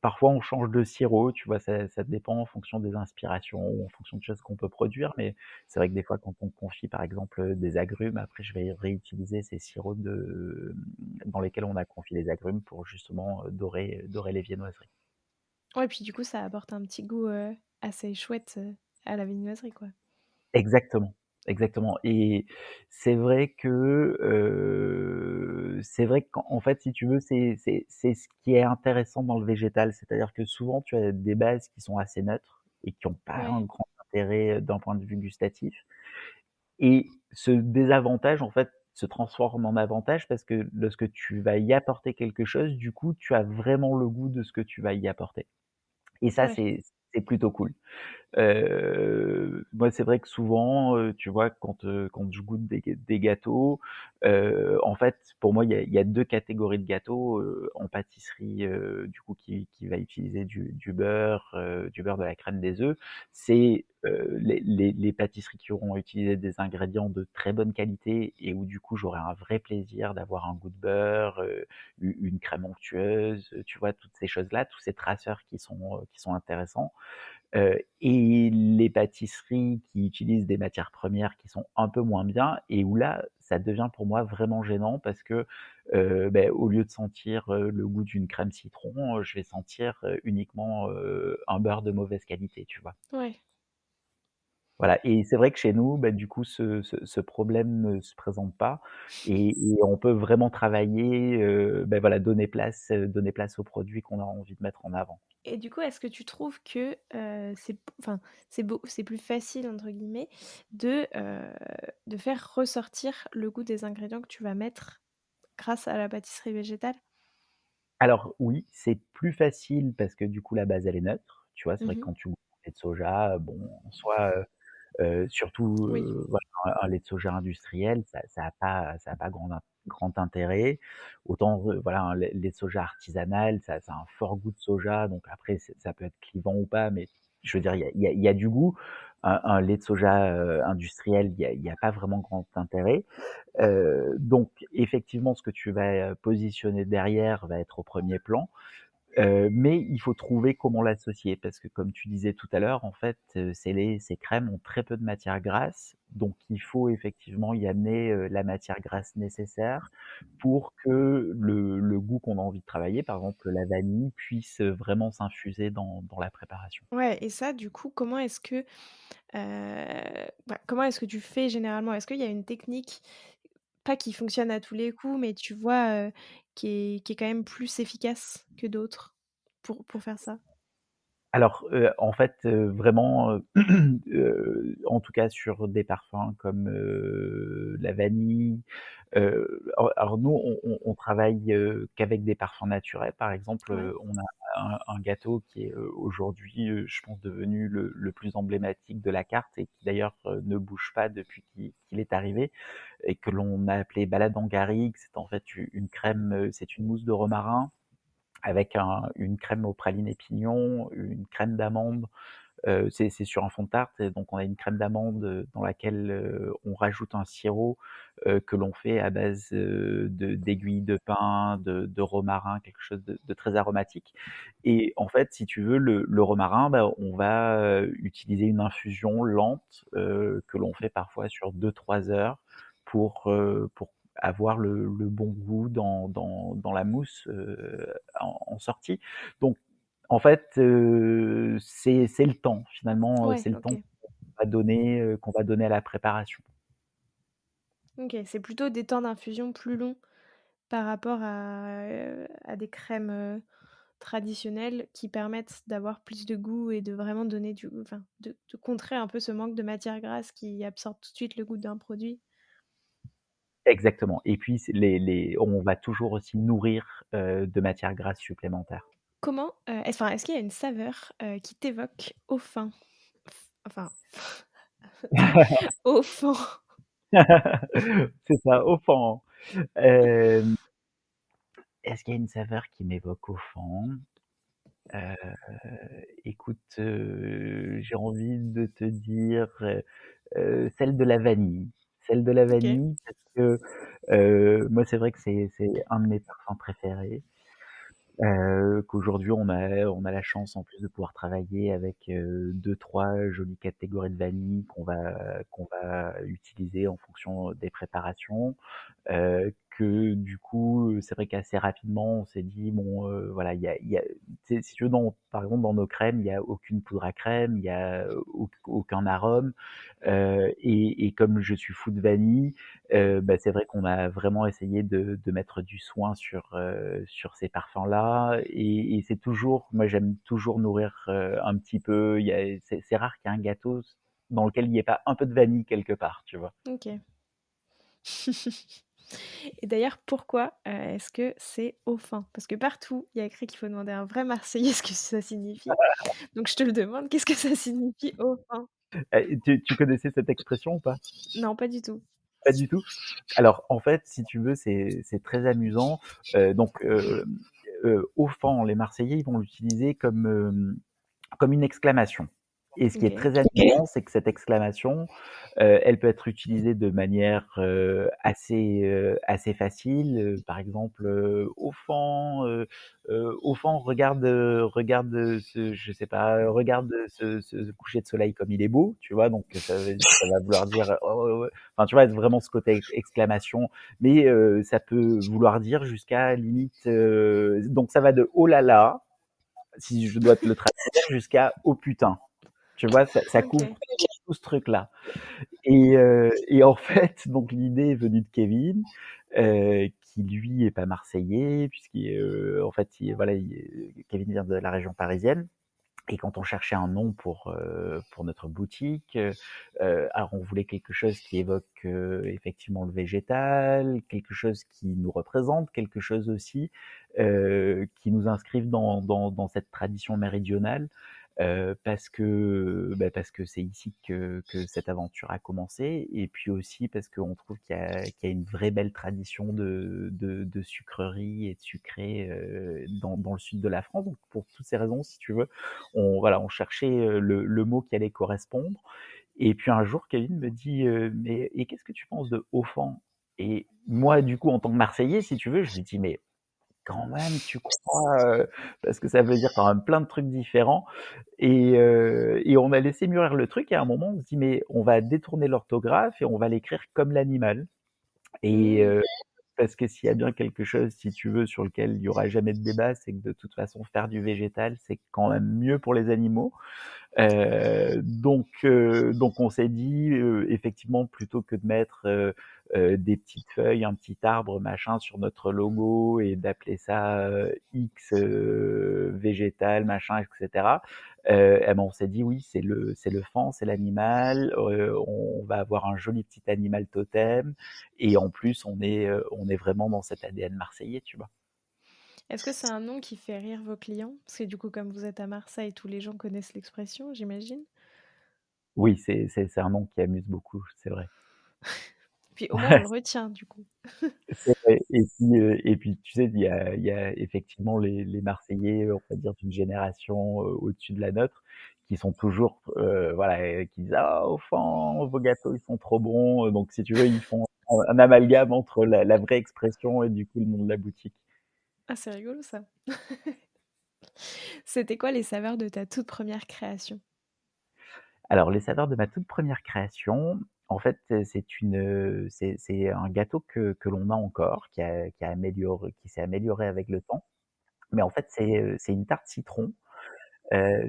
parfois on change de sirop, tu vois? Ça dépend en fonction des inspirations ou en fonction de choses qu'on peut produire, mais c'est vrai que des fois quand on confie par exemple, des agrumes, après je vais réutiliser ces sirops dans lesquels on a confié les agrumes pour justement, dorer les viennoiseries. Ouais, puis du coup, ça apporte un petit goût, assez chouette, à la viennoiserie, quoi. Exactement, exactement. Et c'est vrai qu'en fait, si tu veux, c'est ce qui est intéressant dans le végétal. C'est-à-dire que souvent, tu as des bases qui sont assez neutres et qui ont pas un Ouais. grand intérêt, d'un point de vue gustatif, et ce désavantage, en fait, se transforme en avantage parce que lorsque tu vas y apporter quelque chose, du coup, tu as vraiment le goût de ce que tu vas y apporter, et ça, Ouais. c'est plutôt cool. Moi, c'est vrai que souvent, tu vois, quand je goûte des gâteaux, en fait, pour moi, il y a 2 catégories de gâteaux, en pâtisserie, du coup, qui va utiliser du beurre, de la crème, des œufs. C'est, les pâtisseries qui auront utilisé des ingrédients de très bonne qualité et où, du coup, j'aurai un vrai plaisir d'avoir un goût de beurre, une crème onctueuse, tu vois? Toutes ces choses-là, tous ces traceurs qui sont intéressants. Et les pâtisseries qui utilisent des matières premières qui sont un peu moins bien, et où là, ça devient pour moi vraiment gênant parce que, au lieu de sentir, le goût d'une crème citron, je vais sentir, uniquement, un beurre de mauvaise qualité, tu vois? Ouais. Voilà, et c'est vrai que chez nous, du coup, ce problème ne se présente pas, et on peut vraiment travailler, voilà, donner place aux produits qu'on a envie de mettre en avant. Et du coup, est-ce que tu trouves que, enfin, c'est «plus facile» entre guillemets de faire ressortir le goût des ingrédients que tu vas mettre grâce à la pâtisserie végétale? Alors oui, c'est plus facile parce que du coup la base elle est neutre, tu vois? C'est vrai que Mmh. quand tu goûtes le lait de soja, bon, en soi, surtout, Oui. voilà, un lait de soja industriel, ça a pas grand intérêt. Autant, voilà, un lait de soja artisanal, ça a un fort goût de soja, donc après ça peut être clivant ou pas, mais je veux dire, il y a du goût. Un lait de soja, industriel, il y a pas vraiment grand intérêt. Donc effectivement, ce que tu vas, positionner derrière va être au premier plan. Mais il faut trouver comment l'associer parce que comme tu disais tout à l'heure, en fait, ces crèmes ont très peu de matière grasse, donc il faut effectivement y amener, la matière grasse nécessaire pour que le goût qu'on a envie de travailler, par exemple la vanille, puisse, vraiment s'infuser dans la préparation. Ouais et ça, du coup, comment est-ce que tu fais généralement? Est-ce qu'il y a une technique, pas qui fonctionne à tous les coups, mais tu vois, qui est quand même plus efficace que d'autres pour faire ça? Alors, en fait, vraiment, en tout cas sur des parfums comme, la vanille, alors nous on travaille, qu'avec des parfums naturels. Par exemple, Ouais, on a un gâteau qui est, aujourd'hui, je pense devenu le plus emblématique de la carte et qui d'ailleurs, ne bouge pas depuis qu'il est arrivé et que l'on a appelé balade en garrigue. C'est en fait une crème, c'est une mousse de romarin avec une crème aux pralines et pignons, une crème d'amande. C'est sur un fond de tarte et donc on a une crème d'amande, dans laquelle, on rajoute un sirop, que l'on fait à base, d'aiguilles de pin, de romarin, quelque chose de très aromatique et en fait, si tu veux, le romarin, bah, on va, utiliser une infusion lente, que l'on fait parfois sur 2-3 heures pour avoir le bon goût dans la mousse, en sortie. Donc en fait, c'est le temps finalement, ouais, c'est le temps OK. qu'on va donner à la préparation. OK, c'est plutôt des temps d'infusion plus longs par rapport à des crèmes, traditionnelles qui permettent d'avoir plus de goût et de vraiment donner de contrer un peu ce manque de matière grasse qui absorbe tout de suite le goût d'un produit. Exactement et puis c'est les on va toujours aussi nourrir, de matières grasses supplémentaires. Est-ce qu'il y a une saveur, qui t'évoque au fin? Enfin, au fond. C'est ça, offant. Hem, est-ce qu'il y a une saveur qui m'évoque offant? Heu, écoute, j'ai envie de te dire, celle de la vanille. Celle de la OK. vanille parce que, moi c'est vrai que c'est un de mes parfums préférés. Qu'aujourd'hui on a la chance en plus de pouvoir travailler avec, 2-3 jolies catégories de vanille qu'on va utiliser en fonction des préparations. Que du coup, c'est vrai qu'assez rapidement on s'est dit: «Bon, voilà, il y a» tu sais, si tu veux par exemple dans nos crèmes, il y a aucune poudre à crème, il y a aucun arôme, et comme je suis fou de vanille, bah, c'est vrai qu'on a vraiment essayé de mettre du soin sur ces parfums-là et c'est toujours moi j'aime toujours nourrir, un petit peu. C'est rare qu'il y ait un gâteau dans lequel il n'y ait pas un peu de vanille quelque part, tu vois? OK. Et d'ailleurs, pourquoi, est-ce que c'est au fin? Parce que partout, il y a écrit qu'il faut demander à un vrai Marseillais ce que ça signifie. Donc je te le demande, qu'est-ce que ça signifie au fin? Tu connaissais cette expression ou pas? Non, pas du tout. Pas du tout? Alors en fait, si tu veux, c'est très amusant, donc offend, les Marseillais, ils vont l'utiliser comme une exclamation et ce qui est OK. très amusant, c'est que cette exclamation, elle peut être utilisée de manière, assez facile, par exemple, «Au fan, regarde, ce» je sais pas, «Regarde, ce coucher de soleil comme il est beau», tu vois? Donc ça va vouloir dire, oh, enfin, tu vois? Vraiment ce côté exclamation, mais ça peut vouloir dire jusqu'à limite, donc ça va de «Oh là là», si je dois te le traduire, jusqu'à «Oh putain». Tu vois? Ça couvre OK. tout ce truc-là et en fait, donc l'idée est venue de Kevin, qui lui est pas marseillais puisqu'il est, en fait, voilà, Kevin vient de la région parisienne et quand on cherchait un nom pour notre boutique, alors on voulait quelque chose qui évoque, effectivement le végétal, quelque chose qui nous représente, quelque chose aussi, qui nous inscrive dans cette tradition méridionale, parce que c'est ici que cette aventure a commencé et puis aussi parce qu'on trouve qu'il y a une vraie belle tradition de sucreries et de sucrés, dans le sud de la France. Donc pour toutes ces raisons, si tu veux, on cherchait, le mot qui allait correspondre et puis un jour Kevin me dit, «Mais qu'est-ce que tu penses de Offan?» Et moi du coup en tant que Marseillais si tu veux, je lui dis: «Mais «Quand même, tu crois?» Parce que ça veut dire quand même plein de trucs différents et on a laissé mûrir le truc et à un moment, on se dit: «Mais on va détourner l'orthographe et on va l'écrire comme l'animal» et Mmh. parce que s'il y a bien quelque chose, si tu veux, sur lequel il y aura jamais de débat, c'est que de toute façon, faire du végétal, c'est quand même mieux pour les animaux. Donc on s'est dit, effectivement, plutôt que de mettre des petites feuilles, un petit arbre, machin, sur notre logo et d'appeler ça X végétal, machin, etc. Eh ben on s'est dit oui, c'est le fan, c'est l'animal. On va avoir un joli petit animal totem et en plus on est vraiment dans cet ADN marseillais, tu vois. Est-ce que c'est un nom qui fait rire vos clients? Parce que du coup, comme vous êtes à Marseille, tous les gens connaissent l'expression, j'imagine? Oui, c'est un nom qui amuse beaucoup, c'est vrai. Puis au moins on le retient du coup. C'est vrai et puis tu sais, il y a effectivement les Marseillais, on va dire d'une génération, au-dessus de la nôtre, qui sont toujours, voilà, qui disent: «Ah au fan, vos gâteaux ils sont trop bons», donc si tu veux, ils font un amalgame entre la vraie expression et du coup le nom de la boutique. Ah, c'est rigolo ça. C'était quoi les saveurs de ta toute première création? Alors les saveurs de ma toute première création, en fait, c'est un gâteau que l'on a encore, qui s'est amélioré avec le temps, mais en fait c'est une tarte citron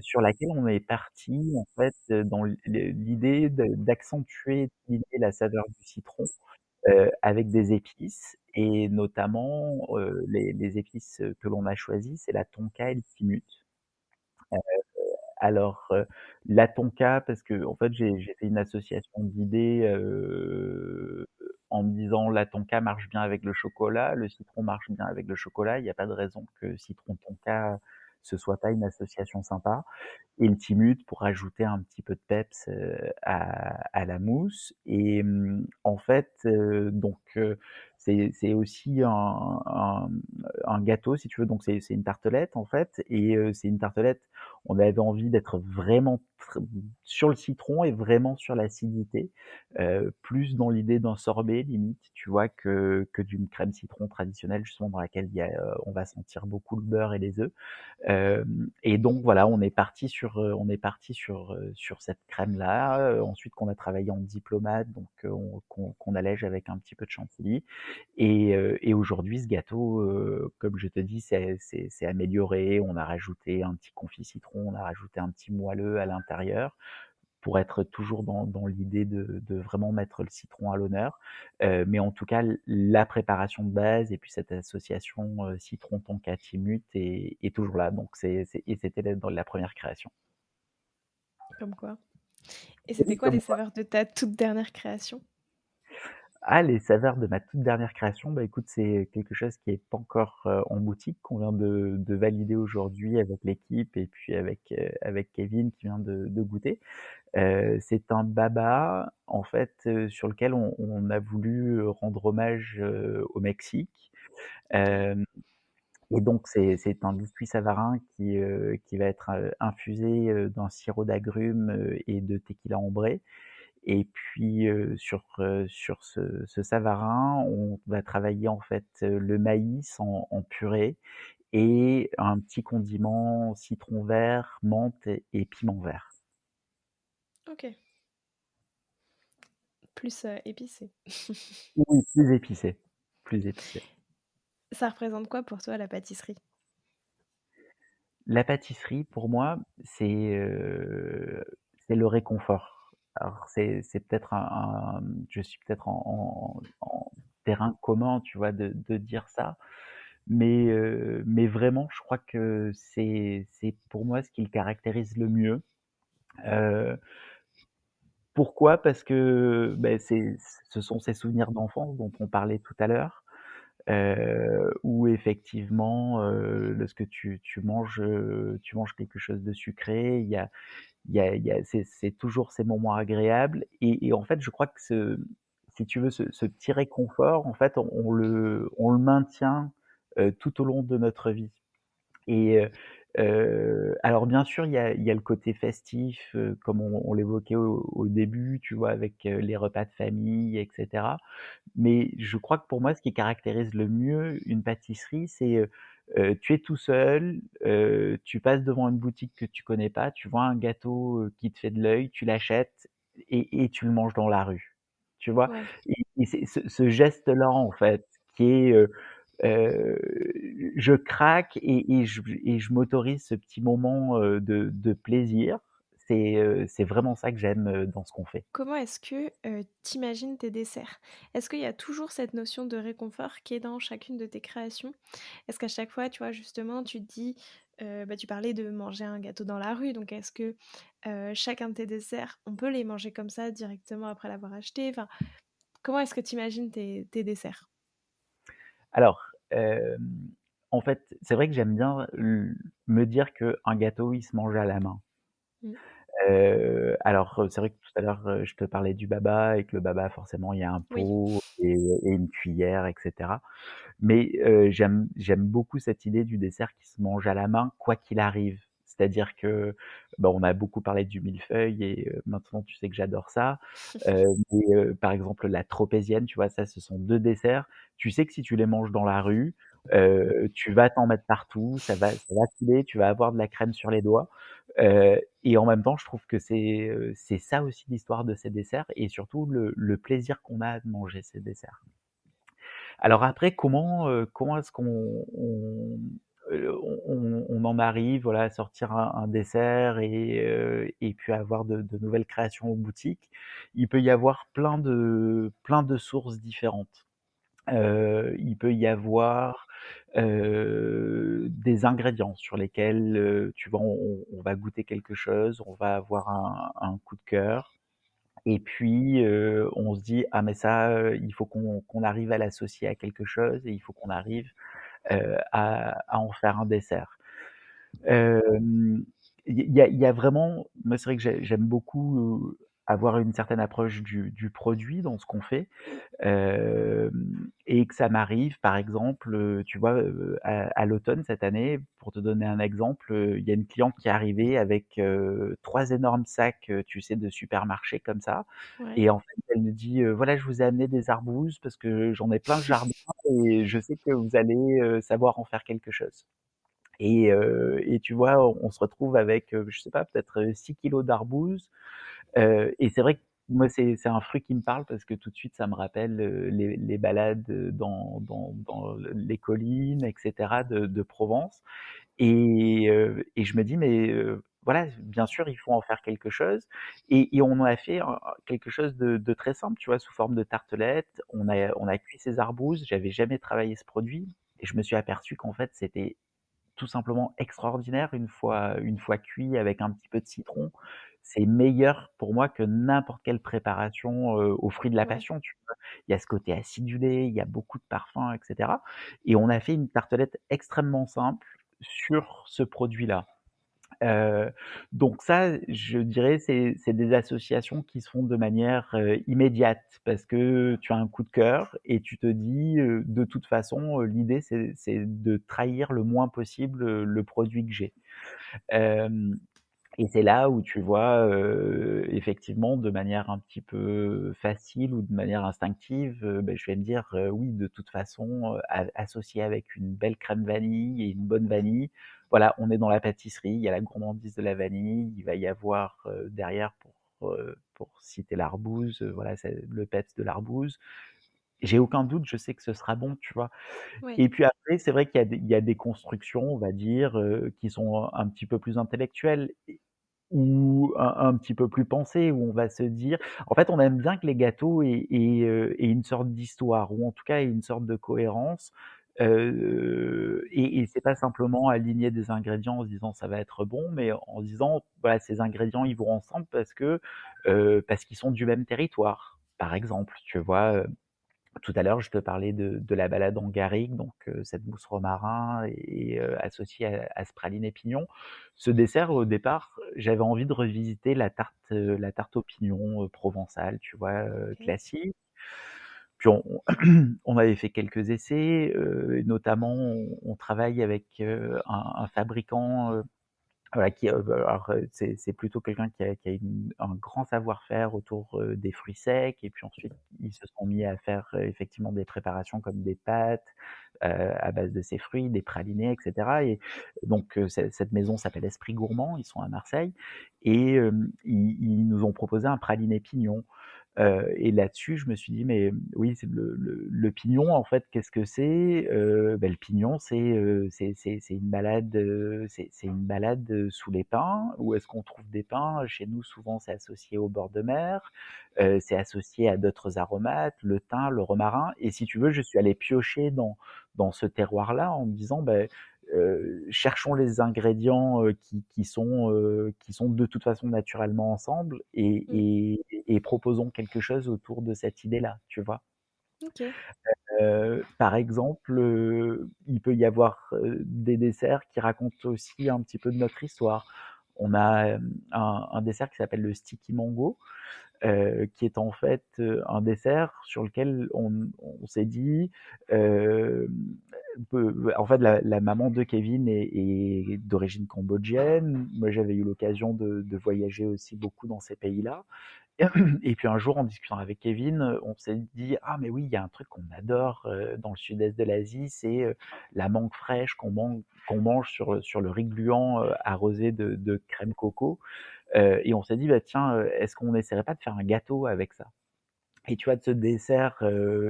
sur laquelle on est parti en fait, dans l'idée d'accentuer, d'utiliser la saveur du citron, avec des épices et notamment, les épices, que l'on a choisies, c'est la tonka et le timut. Alors, la tonka parce qu'en fait j'ai fait une association d'idées, en me disant: «La tonka marche bien avec le chocolat, le citron marche bien avec le chocolat, il y a pas de raison que citron tonka, ce soit pas une association sympa» et le timut pour ajouter un petit peu de peps, à la mousse et en fait, c'est aussi un gâteau si tu veux, donc c'est une tartelette en fait et c'est une tartelette, on avait envie d'être vraiment sur le citron et vraiment sur l'acidité, plus dans l'idée d'un sorbet limite, tu vois? Que d'une crème citron traditionnelle justement dans laquelle on va sentir beaucoup le beurre et les œufs. Et donc voilà, on est parti sur cette crème-là, ensuite qu'on a travaillé en diplomate, donc qu'on allège avec un petit peu de chantilly et aujourd'hui ce gâteau, comme je te dis, c'est amélioré. On a rajouté un petit confit citron, on a rajouté un petit moelleux à l'intérieur pour être toujours dans l'idée de vraiment mettre le citron à l'honneur. Mais en tout cas, la préparation de base et puis cette association, citron tonka timut est toujours là. Donc c'était dans la première création. Comme quoi. Et Oui, c'était quoi comme les quoi. saveurs de ta toute dernière création? Ah, les saveurs de ma toute dernière création, bah, écoute, c'est quelque chose qui est pas encore, en boutique, qu'on vient de valider aujourd'hui avec l'équipe et puis avec Kevin qui vient de goûter. C'est un baba, en fait, sur lequel on a voulu, rendre hommage, au Mexique. OK. Hem et donc c'est un biscuit savarin qui va être, infusé, d'un sirop d'agrumes, et de tequila ambré et puis, sur ce savarin, on va travailler, en fait, le maïs en purée et un petit condiment citron vert, menthe et piment vert. OK. Plus, épicé. Oui, plus épicé, plus épicé. Ça représente quoi pour toi la pâtisserie? La pâtisserie pour moi, c'est le réconfort. Alors c'est peut-être je suis peut-être en terrain commun, tu vois, de dire ça, mais vraiment je crois que c'est pour moi ce qui le caractérise le mieux. Heu, Pourquoi? Parce que, beh, ce sont ces souvenirs d'enfance dont on parlait tout à l'heure. Où effectivement, lorsque tu manges quelque chose de sucré, c'est toujours ces moments agréables et en fait, je crois que si tu veux, ce petit réconfort, en fait, on le maintient, tout au long de notre vie et Alors bien sûr, il y a le côté festif, comme on l'évoquait au début, tu vois? Avec, les repas de famille et cetera. Mais je crois que pour moi, ce qui caractérise le mieux une pâtisserie, c'est, tu es tout seul, tu passes devant une boutique que tu connais pas, tu vois un gâteau, qui te fait de l'œil, tu l'achètes et tu le manges dans la rue, tu vois? Ouais. Et c'est ce geste-là, en fait, qui est, heu, je craque et je m'autorise ce petit moment, de plaisir. C'est vraiment ça que j'aime, dans ce qu'on fait. Comment est-ce que, tu tes desserts? Est-ce qu'il y a toujours cette notion de réconfort qui est dans chacune de tes créations? Est-ce qu'à chaque fois, tu vois, justement, tu te dis, bah, tu parlais de manger un gâteau dans la rue, donc est-ce que, chacun de tes desserts, on peut les manger comme ça directement après l'avoir acheté? Enfin, comment est-ce que tu imagines tes desserts? Alors, en fait, c'est vrai que j'aime bien me dire qu'un gâteau, il se mange à la main. Mmh. Alors, c'est vrai que tout à l'heure, je te parlais du baba et que le baba, forcément, il y a un Oui. pot et une cuillère et cetera. Mais, j'aime beaucoup cette idée du dessert qui se mange à la main, quoi qu'il arrive. C'est-à-dire que, bah, on a beaucoup parlé du millefeuille et maintenant tu sais que j'adore ça. Mais, par exemple, la tropézienne, tu vois? Ça, ce sont 2 desserts. Tu sais que si tu les manges dans la rue, tu vas t'en mettre partout, ça va couler, tu vas avoir de la crème sur les doigts. Et en même temps, je trouve que c'est ça aussi l'histoire de ces desserts et surtout le plaisir qu'on a de manger ces desserts. Alors après, comment est-ce on en arrive, voilà, à sortir un dessert et puis à avoir de nouvelles créations en boutique? Il peut y avoir plein de sources différentes. Il peut y avoir, des ingrédients sur lesquels, tu vois, on va goûter quelque chose, on va avoir un coup de cœur et puis, on se dit: «Ah mais ça, il faut qu'on arrive à l'associer à quelque chose et il faut qu'on arrive, à en faire un dessert». Hem, il y a vraiment moi, c'est vrai que j'aime beaucoup, avoir une certaine approche du produit dans ce qu'on fait. Et que ça m'arrive, par exemple, tu vois, à l'automne cette année, pour te donner un exemple, il y a une cliente qui est arrivée avec, 3 énormes sacs, tu sais, de supermarché comme ça Ouais. et en fait, elle me dit: «Voilà, je vous ai amené des arbouses parce que j'en ai plein le jardin et je sais que vous allez, savoir en faire quelque chose». Et tu vois, on se retrouve avec, je sais pas, peut-être, 6 kilogrammes d'arbouses. Et c'est vrai que moi, c'est un fruit qui me parle parce que tout de suite, ça me rappelle, les balades, dans les collines et cetera de Provence et je me dis: «Mais, voilà, bien sûr, il faut en faire quelque chose» et on en a fait quelque chose de très simple, tu vois? Sous forme de tartelette. On a cuit ces arbouses. J'avais jamais travaillé ce produit et je me suis aperçu qu'en fait, c'était tout simplement extraordinaire une fois cuit avec un petit peu de citron. C'est meilleur pour moi que n'importe quelle préparation, aux fruits de la Ouais. passion, tu vois? Il y a ce côté acidulé, il y a beaucoup de parfums et cetera et on a fait une tartelette extrêmement simple sur ce produit-là. Heu, donc ça, je dirais, c'est des associations qui se font de manière, immédiate parce que tu as un coup de cœur et tu te dis, «De toute façon, l'idée c'est de trahir le moins possible, le produit que j'ai». Hem Et c'est là où tu vois, effectivement, de manière un petit peu facile ou de manière instinctive, beh, je vais me dire, «Oui, de toute façon, associé avec une belle crème vanille et une bonne vanille, voilà, on est dans la pâtisserie, il y a la gourmandise de la vanille, il va y avoir, derrière pour citer l'arbouze, voilà, c'est le peps de l'arbouze. J'ai aucun doute, je sais que ce sera bon», tu vois? Ouais. Et puis après, c'est vrai qu'il y a des constructions, on va dire, qui sont un petit peu plus intellectuelles ou un petit peu plus pensé, où on va se dire en fait, on aime bien que les gâteaux aient une sorte d'histoire ou en tout cas aient une sorte de cohérence, et c'est pas simplement aligner des ingrédients en se disant: «Ça va être bon», mais en se disant: «Voilà, ces ingrédients, ils vont ensemble parce qu'ils sont du même territoire». Par exemple, tu vois? Tout à l'heure, je te parlais de la balade en garrigue, donc cette mousse romarin et associée à ce praliné pignon. Ce dessert, au départ, j'avais envie de revisiter la tarte aux pignons, provençale, tu vois? OK. Classique. Puis on avait fait quelques essais, et notamment on travaille avec, un fabricant, voilà, qui, alors, c'est plutôt quelqu'un qui a un grand savoir-faire autour, des fruits secs et puis ensuite ils se sont mis à faire, effectivement des préparations comme des pâtes, à base de ces fruits, des pralinés et cetera et donc cette maison s'appelle Esprit Gourmand, ils sont à Marseille et ils nous ont proposé un praliné pignon. Et là-dessus, je me suis dit: «Mais oui, c'est le pignon, en fait, qu'est-ce que c'est?» Le pignon, c'est une balade, c'est une balade, sous les pins. Où est-ce qu'on trouve des pins? Chez nous, souvent, c'est associé au bord de mer, c'est associé à d'autres aromates, le thym, le romarin et si tu veux, je suis allé piocher dans ce terroir-là en me disant: cherchons les ingrédients, qui sont de toute façon naturellement ensemble Mmh. et proposons quelque chose autour de cette idée-là, tu vois? OK. Par exemple, il peut y avoir, des desserts qui racontent aussi un petit peu de notre histoire. On a, un dessert qui s'appelle le sticky mango, qui est en fait, un dessert sur lequel on s'est dit, hem, en fait la maman de Kevin est d'origine cambodgienne. Moi j'avais eu l'occasion de voyager aussi beaucoup dans ces pays-là et puis un jour, en discutant avec Kevin, on s'est dit: «Ah mais oui, il y a un truc qu'on adore, dans le sud-est de l'Asie, c'est, la mangue fraîche qu'on mange sur le riz gluant, arrosé de crème coco». Et on s'est dit: «Bah tiens, est-ce qu'on essaierait pas de faire un gâteau avec ça?» Et tu vois, de ce dessert,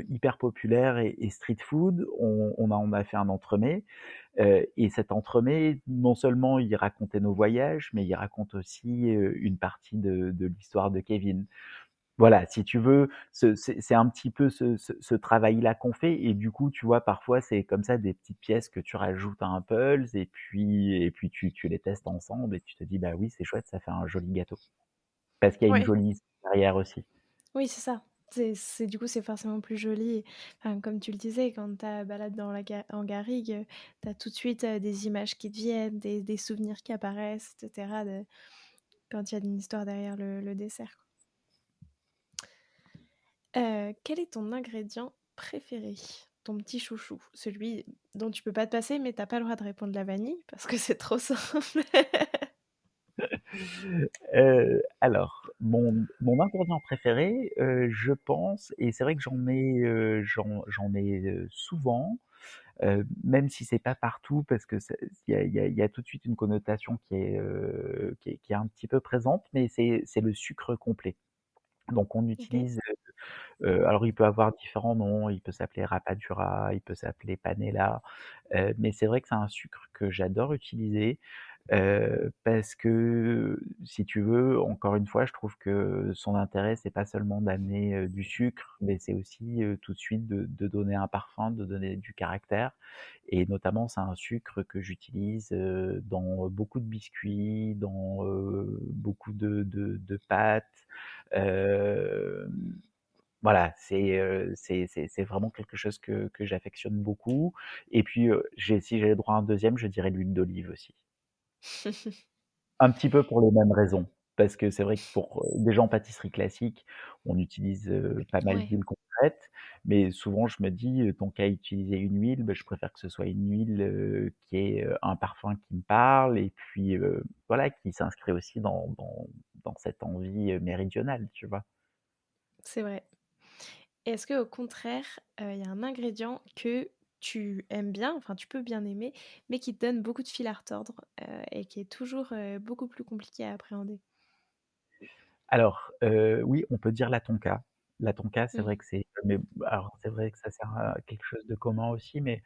hyper populaire et street food, on a fait un entremets, et cet entremets, non seulement il racontait nos voyages, mais il raconte aussi, une partie de l'histoire de Kevin. Voilà, si tu veux, c'est un petit peu ce travail-là qu'on fait et du coup, tu vois, parfois, c'est comme ça des petites pièces que tu rajoutes à un puzzle et puis tu les testes ensemble et tu te dis: «Bah oui, c'est chouette, ça fait un joli gâteau». Parce qu'il y a une Ouais. jolie histoire derrière aussi. Oui, c'est ça. C'est du coup, c'est forcément plus joli. Enfin, comme tu le disais, quand tu balades dans la ga en garrigue, tu as tout de suite, des images qui te viennent, des souvenirs qui apparaissent et cetera de quand il y a une histoire derrière le dessert, quoi. Quel est ton ingrédient préféré? Ton petit chouchou? Celui dont tu peux pas te passer, mais tu pas le droit de répondre la vanille parce que c'est trop simple. Alors, mon ingrédient préféré, je pense et c'est vrai que j'en mets, souvent, même si c'est pas partout parce que il y a tout de suite une connotation qui est un petit peu présente, mais c'est le sucre complet. Donc on OK. utilise, alors il peut avoir différents noms, il peut s'appeler Rapadura, il peut s'appeler Panela, mais c'est vrai que c'est un sucre que j'adore utiliser, parce que, si tu veux, encore une fois, je trouve que son intérêt, c'est pas seulement d'amener, du sucre, mais c'est aussi, tout de suite de donner un parfum, de donner du caractère et notamment, c'est un sucre que j'utilise, dans beaucoup de biscuits, dans, beaucoup de pâtes, hem, voilà, c'est vraiment quelque chose que j'affectionne beaucoup et puis, si j'avais droit à un deuxième, je dirais l'huile d'olive aussi. Un petit peu pour les mêmes raisons, parce que c'est vrai que pour, des gens en pâtisserie classique, on utilise, pas mal Ouais, d'huiles concrètes, mais souvent je me dis, tant qu'à utiliser une huile, je préfère que ce soit une huile, qui ait, un parfum qui me parle et puis, voilà, qui s'inscrit aussi dans cette envie, méridionale, tu vois? c'est vrai. Est-ce qu'au contraire, il y a un ingrédient que tu aimes bien, enfin tu peux bien aimer, mais qui te donne beaucoup de fil à retordre, et qui est toujours, beaucoup plus compliqué à appréhender? Alors, oui, on peut dire la tonka. La tonka, c'est Mmh. vrai que mais alors c'est vrai que ça sert à quelque chose de commun aussi, mais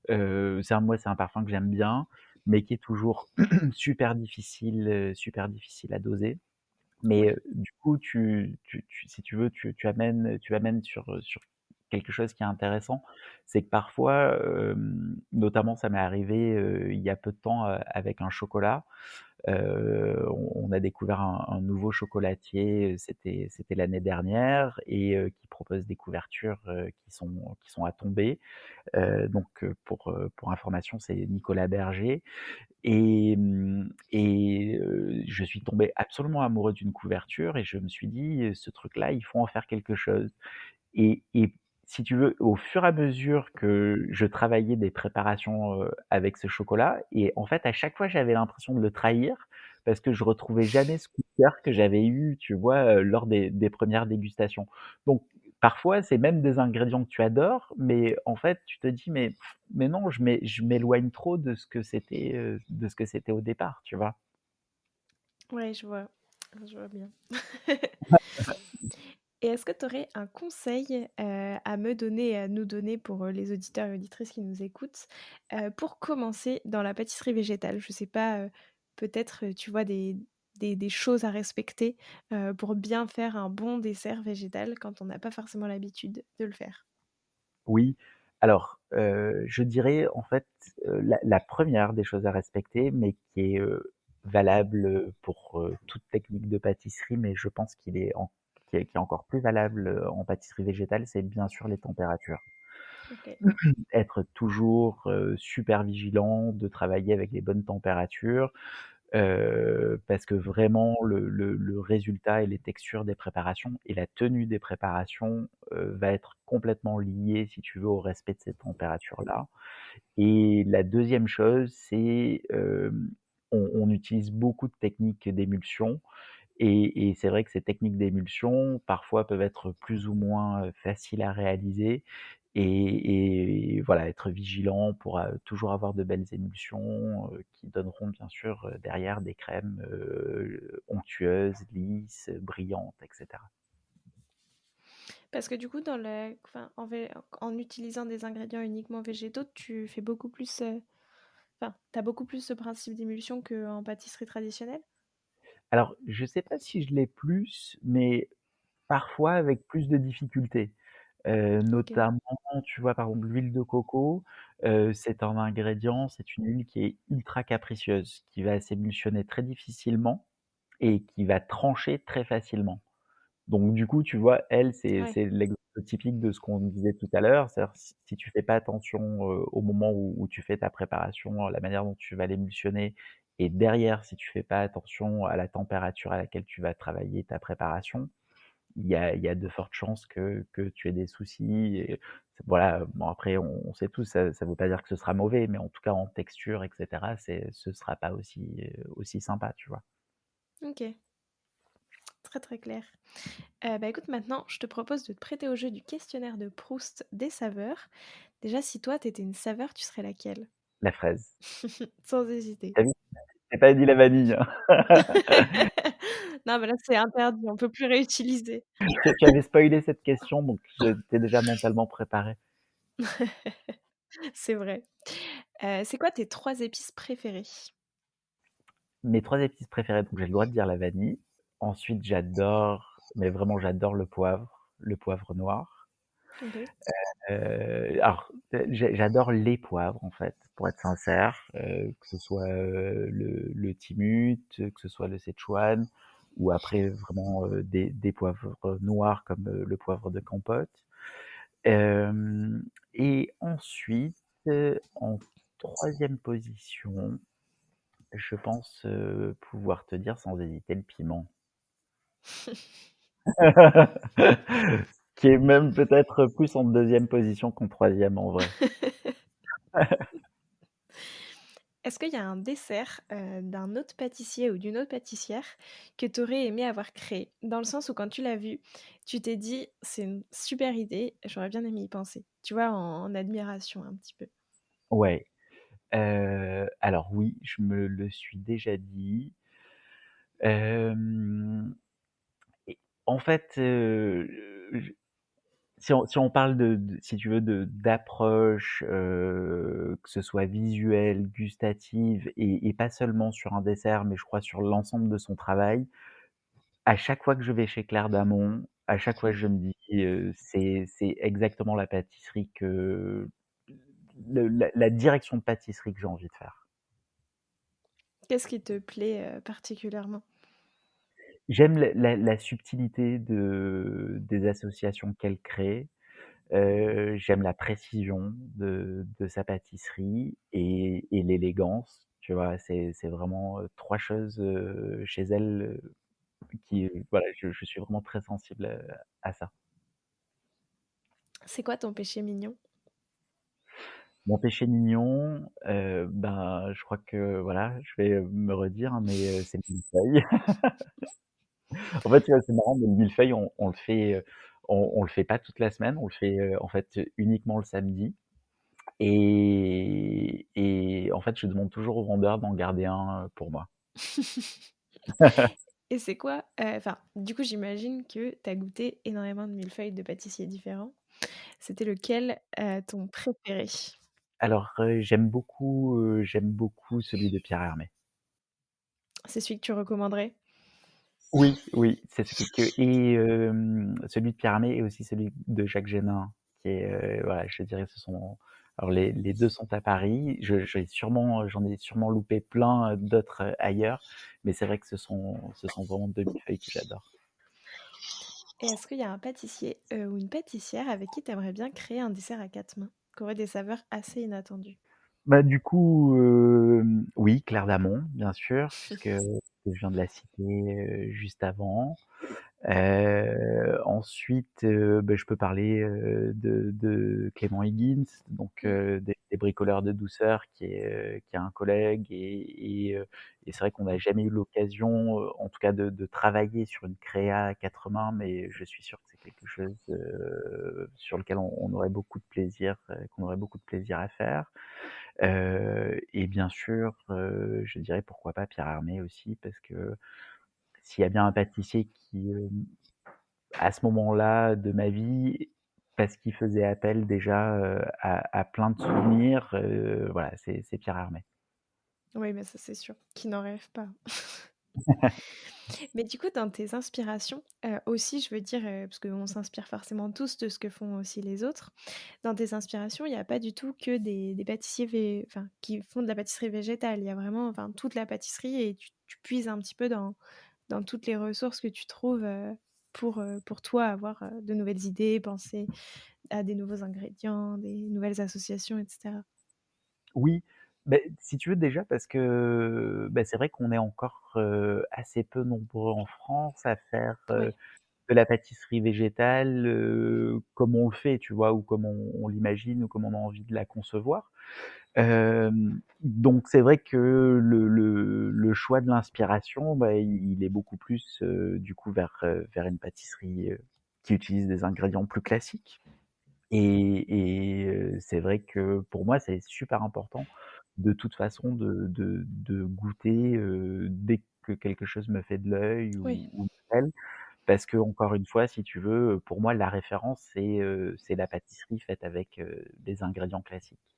c'est un parfum que j'aime bien, mais qui est toujours super difficile à doser. Mais, Ouais. du coup, si tu veux, tu amènes sur quelque chose qui est intéressant. C'est que parfois, notamment ça m'est arrivé, il y a peu de temps, avec un chocolat. On a découvert un nouveau chocolatier, c'était l'année dernière et qui propose des couvertures, qui sont à tomber. Pour information, c'est Nicolas Berger et je suis tombé absolument amoureux d'une couverture et je me suis dit: «Ce truc-là, il faut en faire quelque chose» et si tu veux, au fur et à mesure que je travaillais des préparations, avec ce chocolat et en fait, à chaque fois, j'avais l'impression de le trahir parce que je retrouvais jamais ce coup de cœur que j'avais eu, tu vois, lors des 1res dégustations. Donc parfois, c'est même des ingrédients que tu adores, mais en fait, tu te dis: «Mais non, je m'éloigne trop de ce que c'était au départ», tu vois? Ouais, je vois bien. Et est-ce que tu aurais un conseil, à me donner et à nous donner pour, les auditeurs et auditrices qui nous écoutent, pour commencer dans la pâtisserie végétale? Je sais pas, peut-être, tu vois des choses à respecter, pour bien faire un bon dessert végétal quand on n'a pas forcément l'habitude de le faire? Oui, alors, je dirais en fait, la 1re des choses à respecter, mais qui est, valable, pour, toute technique de pâtisserie, mais je pense qu'il est encore plus valable, en pâtisserie végétale, c'est bien sûr les températures. OK. Être toujours, super vigilant, de travailler avec les bonnes températures, parce que vraiment le résultat et les textures des préparations et la tenue des préparations, va être complètement lié, si tu veux, au respect de ces températures-là. Et la 2e chose, c'est, on utilise beaucoup de techniques d'émulsion et c'est vrai que ces techniques d'émulsion, parfois, peuvent être plus ou moins, faciles à réaliser et voilà, être vigilant pour, toujours avoir de belles émulsions, qui donneront bien sûr, derrière des crèmes, onctueuses, lisses, brillantes et cetera. Parce que du coup, dans le enfin, en utilisant des ingrédients uniquement végétaux, tu fais beaucoup plus, enfin, tu as beaucoup plus ce principe d'émulsion qu'en pâtisserie traditionnelle? Alors, je sais pas si je l'ai plus, mais parfois avec plus de difficultés. OK. Notamment, tu vois, par exemple, l'huile de coco, c'est un ingrédient, c'est une huile qui est ultra capricieuse, qui va s'émulsionner très difficilement et qui va trancher très facilement. Donc du coup, tu vois, elle, c'est Ouais. c'est l'exemple typique de ce qu'on disait tout à l'heure, c'est-à-dire si tu fais pas attention, au moment où tu fais ta préparation, la manière dont tu vas l'émulsionner et derrière, si tu fais pas attention à la température à laquelle tu vas travailler ta préparation, il y a de fortes chances que tu aies des soucis et voilà, bon après on sait tous, ça veut pas dire que ce sera mauvais, mais en tout cas en texture et cetera, ce sera pas aussi sympa, tu vois? OK. Très, très clair. Bah, écoute, maintenant, je te propose de te prêter au jeu du questionnaire de Proust des saveurs. Déjà, si toi, tu étais une saveur, tu serais laquelle? La fraise. Sans hésiter. Tu vu? J'ai pas dit la vanille, hein. Non, mais là, c'est interdit, on peut plus réutiliser. Tu avais spoilé cette question, donc j'étais déjà mentalement préparé. C'est vrai. C'est quoi tes 3 épices préférées? Mes 3 épices préférées, donc j'ai le droit de dire la vanille. Ensuite, j'adore, mais vraiment j'adore le poivre noir. OK. Alors, j'adore les poivres en fait, pour être sincère, que ce soit, le Timut, que ce soit le Szechuan ou après vraiment, des poivres noirs comme, le poivre de Campote. Hem et ensuite, en 3e position, je pense, pouvoir te dire sans hésiter le piment. Qui est même peut-être plus en 2e position qu'en 3e en vrai. Est-ce qu'il y a un dessert, d'un autre pâtissier ou d'une autre pâtissière que tu aurais aimé avoir créé? Dans le sens où quand tu l'as vu, tu t'es dit: «C'est une super idée, j'aurais bien aimé y penser». Tu vois, en admiration un petit peu? Ouais, alors oui, je me le suis déjà dit. Hem et en fait, j si on parle de si tu veux d'approche, que ce soit visuelle, gustative et pas seulement sur un dessert, mais je crois sur l'ensemble de son travail, à chaque fois que je vais chez Claire d'Amont, à chaque fois je me dis, c'est exactement la pâtisserie que la direction de pâtisserie que j'ai envie de faire. Qu'est-ce qui te plaît, particulièrement? J'aime la subtilité des associations qu'elle crée. J'aime la précision de sa pâtisserie et l'élégance, tu vois? C'est vraiment, 3 choses, chez elle, qui, voilà, je suis vraiment très sensible, à ça. C'est quoi ton péché mignon? Mon péché mignon, ben, je crois que voilà, je vais, me redire, hein, mais, c'est le millefeuille. En fait, tu vois, c'est marrant, mais le millefeuille, on le fait, on le fait pas toute la semaine, on le fait, en fait, uniquement le samedi et en fait, je demande toujours au vendeur d'en garder un, pour moi. Et c'est quoi, enfin, du coup, j'imagine que tu as goûté énormément de millefeuilles de pâtissiers différents. C'était lequel, ton préféré? Alors, j'aime beaucoup celui de Pierre Hermé. C'est celui que tu recommanderais? Oui, oui, c'est celui que et celui de Pierre Hermé et aussi celui de Jacques Génin qui est, voilà, je dirais ce sont alors les 2 sont à Paris. J'en ai sûrement loupé plein, d'autres, ailleurs, mais c'est vrai que ce sont vraiment 2 millefeuilles que j'adore. Et est-ce qu'il y a un pâtissier, ou une pâtissière avec qui tu aimerais bien créer un dessert à 4 mains, qui aurait des saveurs assez inattendues? Bah, du coup, oui, Claire d'Amont, bien sûr, puisque je viens de la citer, juste avant. Ensuite, beh, je peux parler, de Clément Higgins, donc Mmh. des bricoleurs de douceur qui est un collègue et c'est vrai qu'on n'a jamais eu l'occasion, en tout cas de travailler sur une créa à 4 mains, mais je suis sûr que c'est quelque chose, sur lequel on aurait beaucoup de plaisir, qu'on aurait beaucoup de plaisir à faire. Et bien sûr, je dirais pourquoi pas Pierre Hermé aussi parce que s'il y a bien un pâtissier qui, à ce moment-là de ma vie, parce qu'il faisait appel déjà, à plein de souvenirs, voilà, c'est Pierre Hermé. Oui, mais ça, c'est sûr. Qui n'en rêve pas? Mais du coup, dans tes inspirations, aussi, je veux dire, parce qu'on s'inspire forcément tous de ce que font aussi les autres. Dans tes inspirations, il y a pas du tout que des pâtissiers enfin, qui font de la pâtisserie végétale. Il y a vraiment, enfin, toute la pâtisserie et tu puises un petit peu dans toutes les ressources que tu trouves, pour toi avoir, de nouvelles idées, penser à des nouveaux ingrédients, des nouvelles associations et cetera. Oui, beh, si tu veux déjà parce que, bah, c'est vrai qu'on est encore, assez peu nombreux en France à faire, Oui, de la pâtisserie végétale, comme on le fait, tu vois? Ou comme on l'imagine ou comme on a envie de la concevoir. Donc c'est vrai que le choix de l'inspiration, bah, il est beaucoup plus, du coup vers une pâtisserie, qui utilise des ingrédients plus classiques et c'est vrai que pour moi, c'est super important de toute façon de goûter, dès que quelque chose me fait de l'œil oui, ou me plaît. Parce que encore une fois, si tu veux, pour moi, la référence, c'est la pâtisserie faite avec, des ingrédients classiques.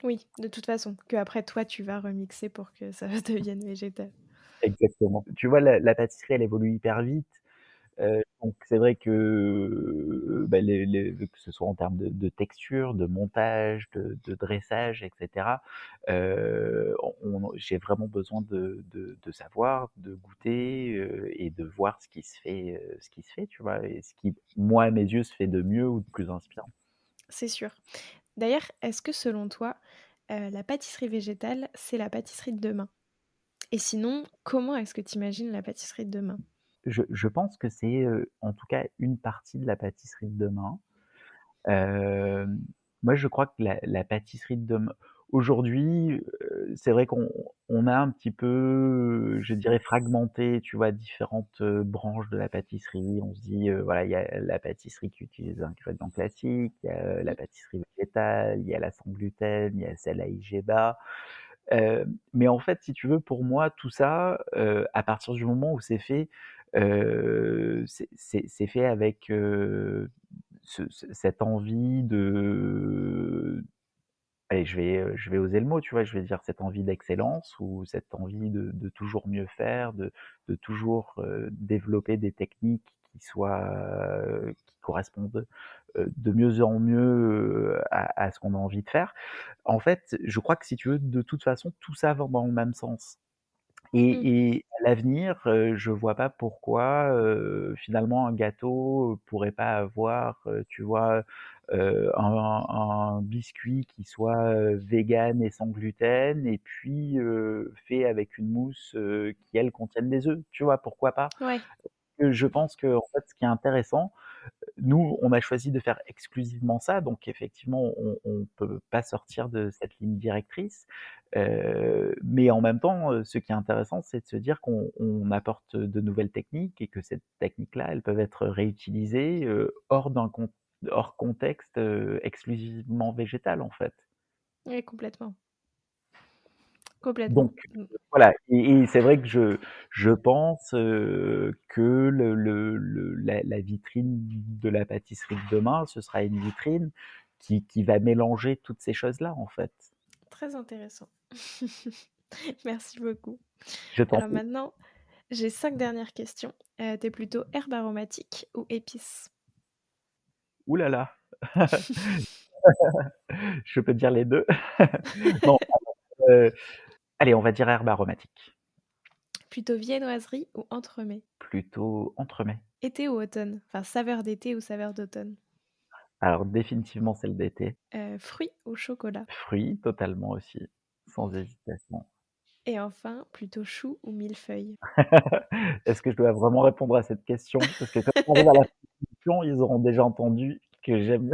oui, de toute façon, qu'après toi, tu vas remixer pour que ça devienne végétal. Exactement. Tu vois, la pâtisserie, elle évolue hyper vite, donc c'est vrai que, bah, que ce soit en termes de texture, de montage, de dressage et cetera, j'ai vraiment besoin de savoir, de goûter, et de voir ce qui se fait, tu vois? Et ce qui, moi, à mes yeux, se fait de mieux ou de plus inspirant. C'est sûr. D'ailleurs, est-ce que selon toi, la pâtisserie végétale, c'est la pâtisserie de demain? Et sinon, comment est-ce que tu imagines la pâtisserie de demain? Je pense que c'est, en tout cas, une partie de la pâtisserie de demain. Hem, Moi, je crois que la pâtisserie de demain aujourd'hui, c'est vrai qu'on a un petit peu, je dirais, fragmenté, tu vois, différentes, branches de la pâtisserie. On se dit, voilà, il y a la pâtisserie qui utilise des ingrédients classiques, il y a la Mmh, pâtisserie végétale, il y a la sans gluten, il y a celle à IGBA. Mais en fait, si tu veux, pour moi, tout ça, à partir du moment où c'est fait, c'est fait avec, cette envie de allez, je vais oser le mot, tu vois? Je vais dire cette envie d'excellence ou cette envie de toujours mieux faire, de toujours, développer des techniques qui correspondent, de mieux en mieux, à ce qu'on a envie de faire. En fait, je crois que si tu veux, de toute façon, tout ça va dans le même sens mmh, et à l'avenir, je vois pas pourquoi, finalement un gâteau pourrait pas avoir, tu vois, un biscuit qui soit, végan et sans gluten et puis, fait avec une mousse, qui elle contienne des œufs, tu vois? Pourquoi pas? ouais, Je pense qu'en fait, ce qui est intéressant, nous, on a choisi de faire exclusivement ça, donc effectivement, on peut pas sortir de cette ligne directrice. Mais en même temps, ce qui est intéressant, c'est de se dire qu'on apporte de nouvelles techniques et que ces techniques-là, elles peuvent être réutilisées, hors contexte, exclusivement végétal, en fait. Oui, complètement. Complètement. Donc voilà, et c'est vrai que je pense, que la vitrine de la pâtisserie de demain, ce sera une vitrine qui va mélanger toutes ces choses-là, en fait. Très intéressant. Merci beaucoup. Je t'en Alors prie. maintenant, j'ai 5 dernières questions. Tu plutôt herbe aromatique ou épices? Ouh là là! Je peux te dire les 2. Non, heu, allez, on va dire herbe aromatique. Plutôt viennoiserie ou entremets? Plutôt entremets. Été ou automne? Enfin, saveur d'été ou saveur d'automne? Alors définitivement celle d'été. Fruits ou chocolat? Fruits, totalement aussi, sans hésitation. Et enfin, plutôt chou ou millefeuille? Est-ce que je dois vraiment répondre à cette question? Parce que quand on arrive à la fin de l'émission, ils auront déjà entendu que j'aime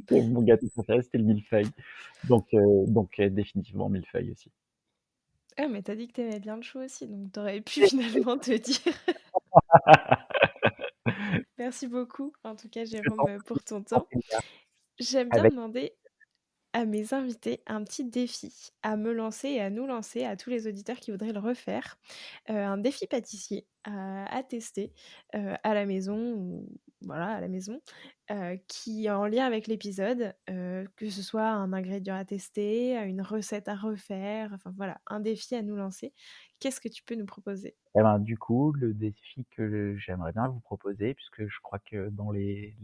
que mon gâteau préféré, c'était le millefeuille. Donc définitivement millefeuille aussi. Ah, mais tu dit que t'aimais bien le chou aussi, donc t'aurais pu finalement te dire. Merci beaucoup, en tout cas, Je t'en Jérôme, pour ton prie, temps. J'aime bien avec demander à mes invités un petit défi à me lancer et à nous lancer, à tous les auditeurs qui voudraient le refaire. Un défi pâtissier à tester, à la maison ou voilà, à la maison, qui est en lien avec l'épisode, que ce soit un ingrédient à tester, une recette à refaire, enfin voilà, un défi à nous lancer. Qu'est-ce que tu peux nous proposer? et ben, du coup, le défi que j'aimerais bien vous proposer, puisque je crois que dans les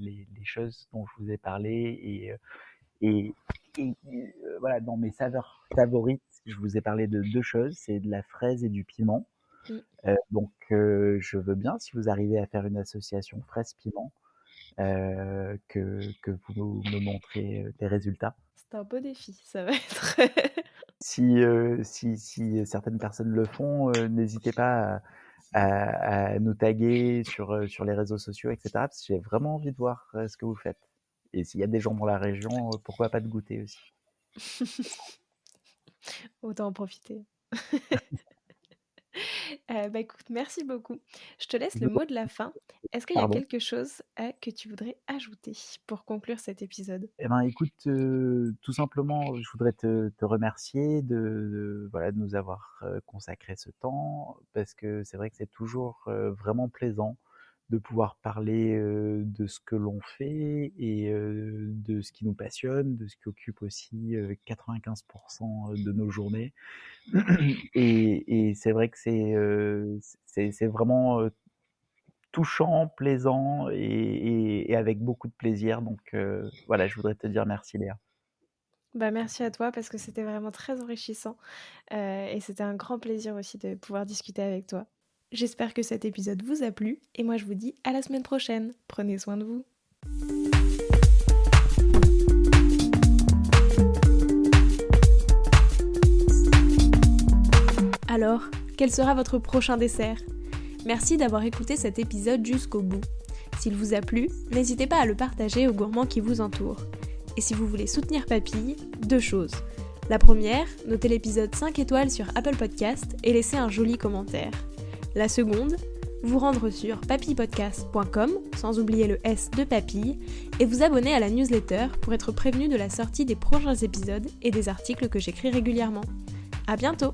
choses dont je vous ai parlé et voilà, dans mes saveurs favorites, je vous ai parlé de 2 choses, c'est de la fraise et du piment. Mmh. Je veux bien, si vous arrivez à faire une association fraise-piment, que vous me montrez, les résultats. C'est un beau défi, ça va être Si certaines personnes le font, n'hésitez pas à nous taguer sur les réseaux sociaux et cetera, parce que j'ai vraiment envie de voir, ce que vous faites. Et s'il y a des gens dans la région, pourquoi pas de goûter aussi? autant en profiter. Bah, écoute, merci beaucoup. Je te laisse Je le vous en mot de la fin. Est-ce qu'il y a Pardon. quelque chose, que tu voudrais ajouter pour conclure cet épisode? Eh ben, écoute, tout simplement, je voudrais te remercier voilà, de nous avoir, consacré ce temps, parce que c'est vrai que c'est toujours, vraiment plaisant de pouvoir parler, de ce que l'on fait et de ce qui nous passionne, de ce qui occupe aussi, 95 de nos journées. Et c'est vrai que c'est vraiment, touchant, plaisant et avec beaucoup de plaisir, donc voilà, je voudrais te dire merci Léa. Bah, merci à toi parce que c'était vraiment très enrichissant, et c'était un grand plaisir aussi de pouvoir discuter avec toi. J'espère que cet épisode vous a plu et moi je vous dis à la semaine prochaine. Prenez soin de vous. Alors, quel sera votre prochain dessert? Merci d'avoir écouté cet épisode jusqu'au bout. S'il vous a plu, n'hésitez pas à le partager aux gourmands qui vous entourent. Et si vous voulez soutenir Papille, 2 choses. La première, notez l'épisode 5 étoiles sur Apple Podcast et laissez un joli commentaire. La seconde, vous rendre sur papillepodcast.com, sans oublier le S de Papille, et vous abonner à la newsletter pour être prévenu de la sortie des prochains épisodes et des articles que j'écris régulièrement. À bientôt!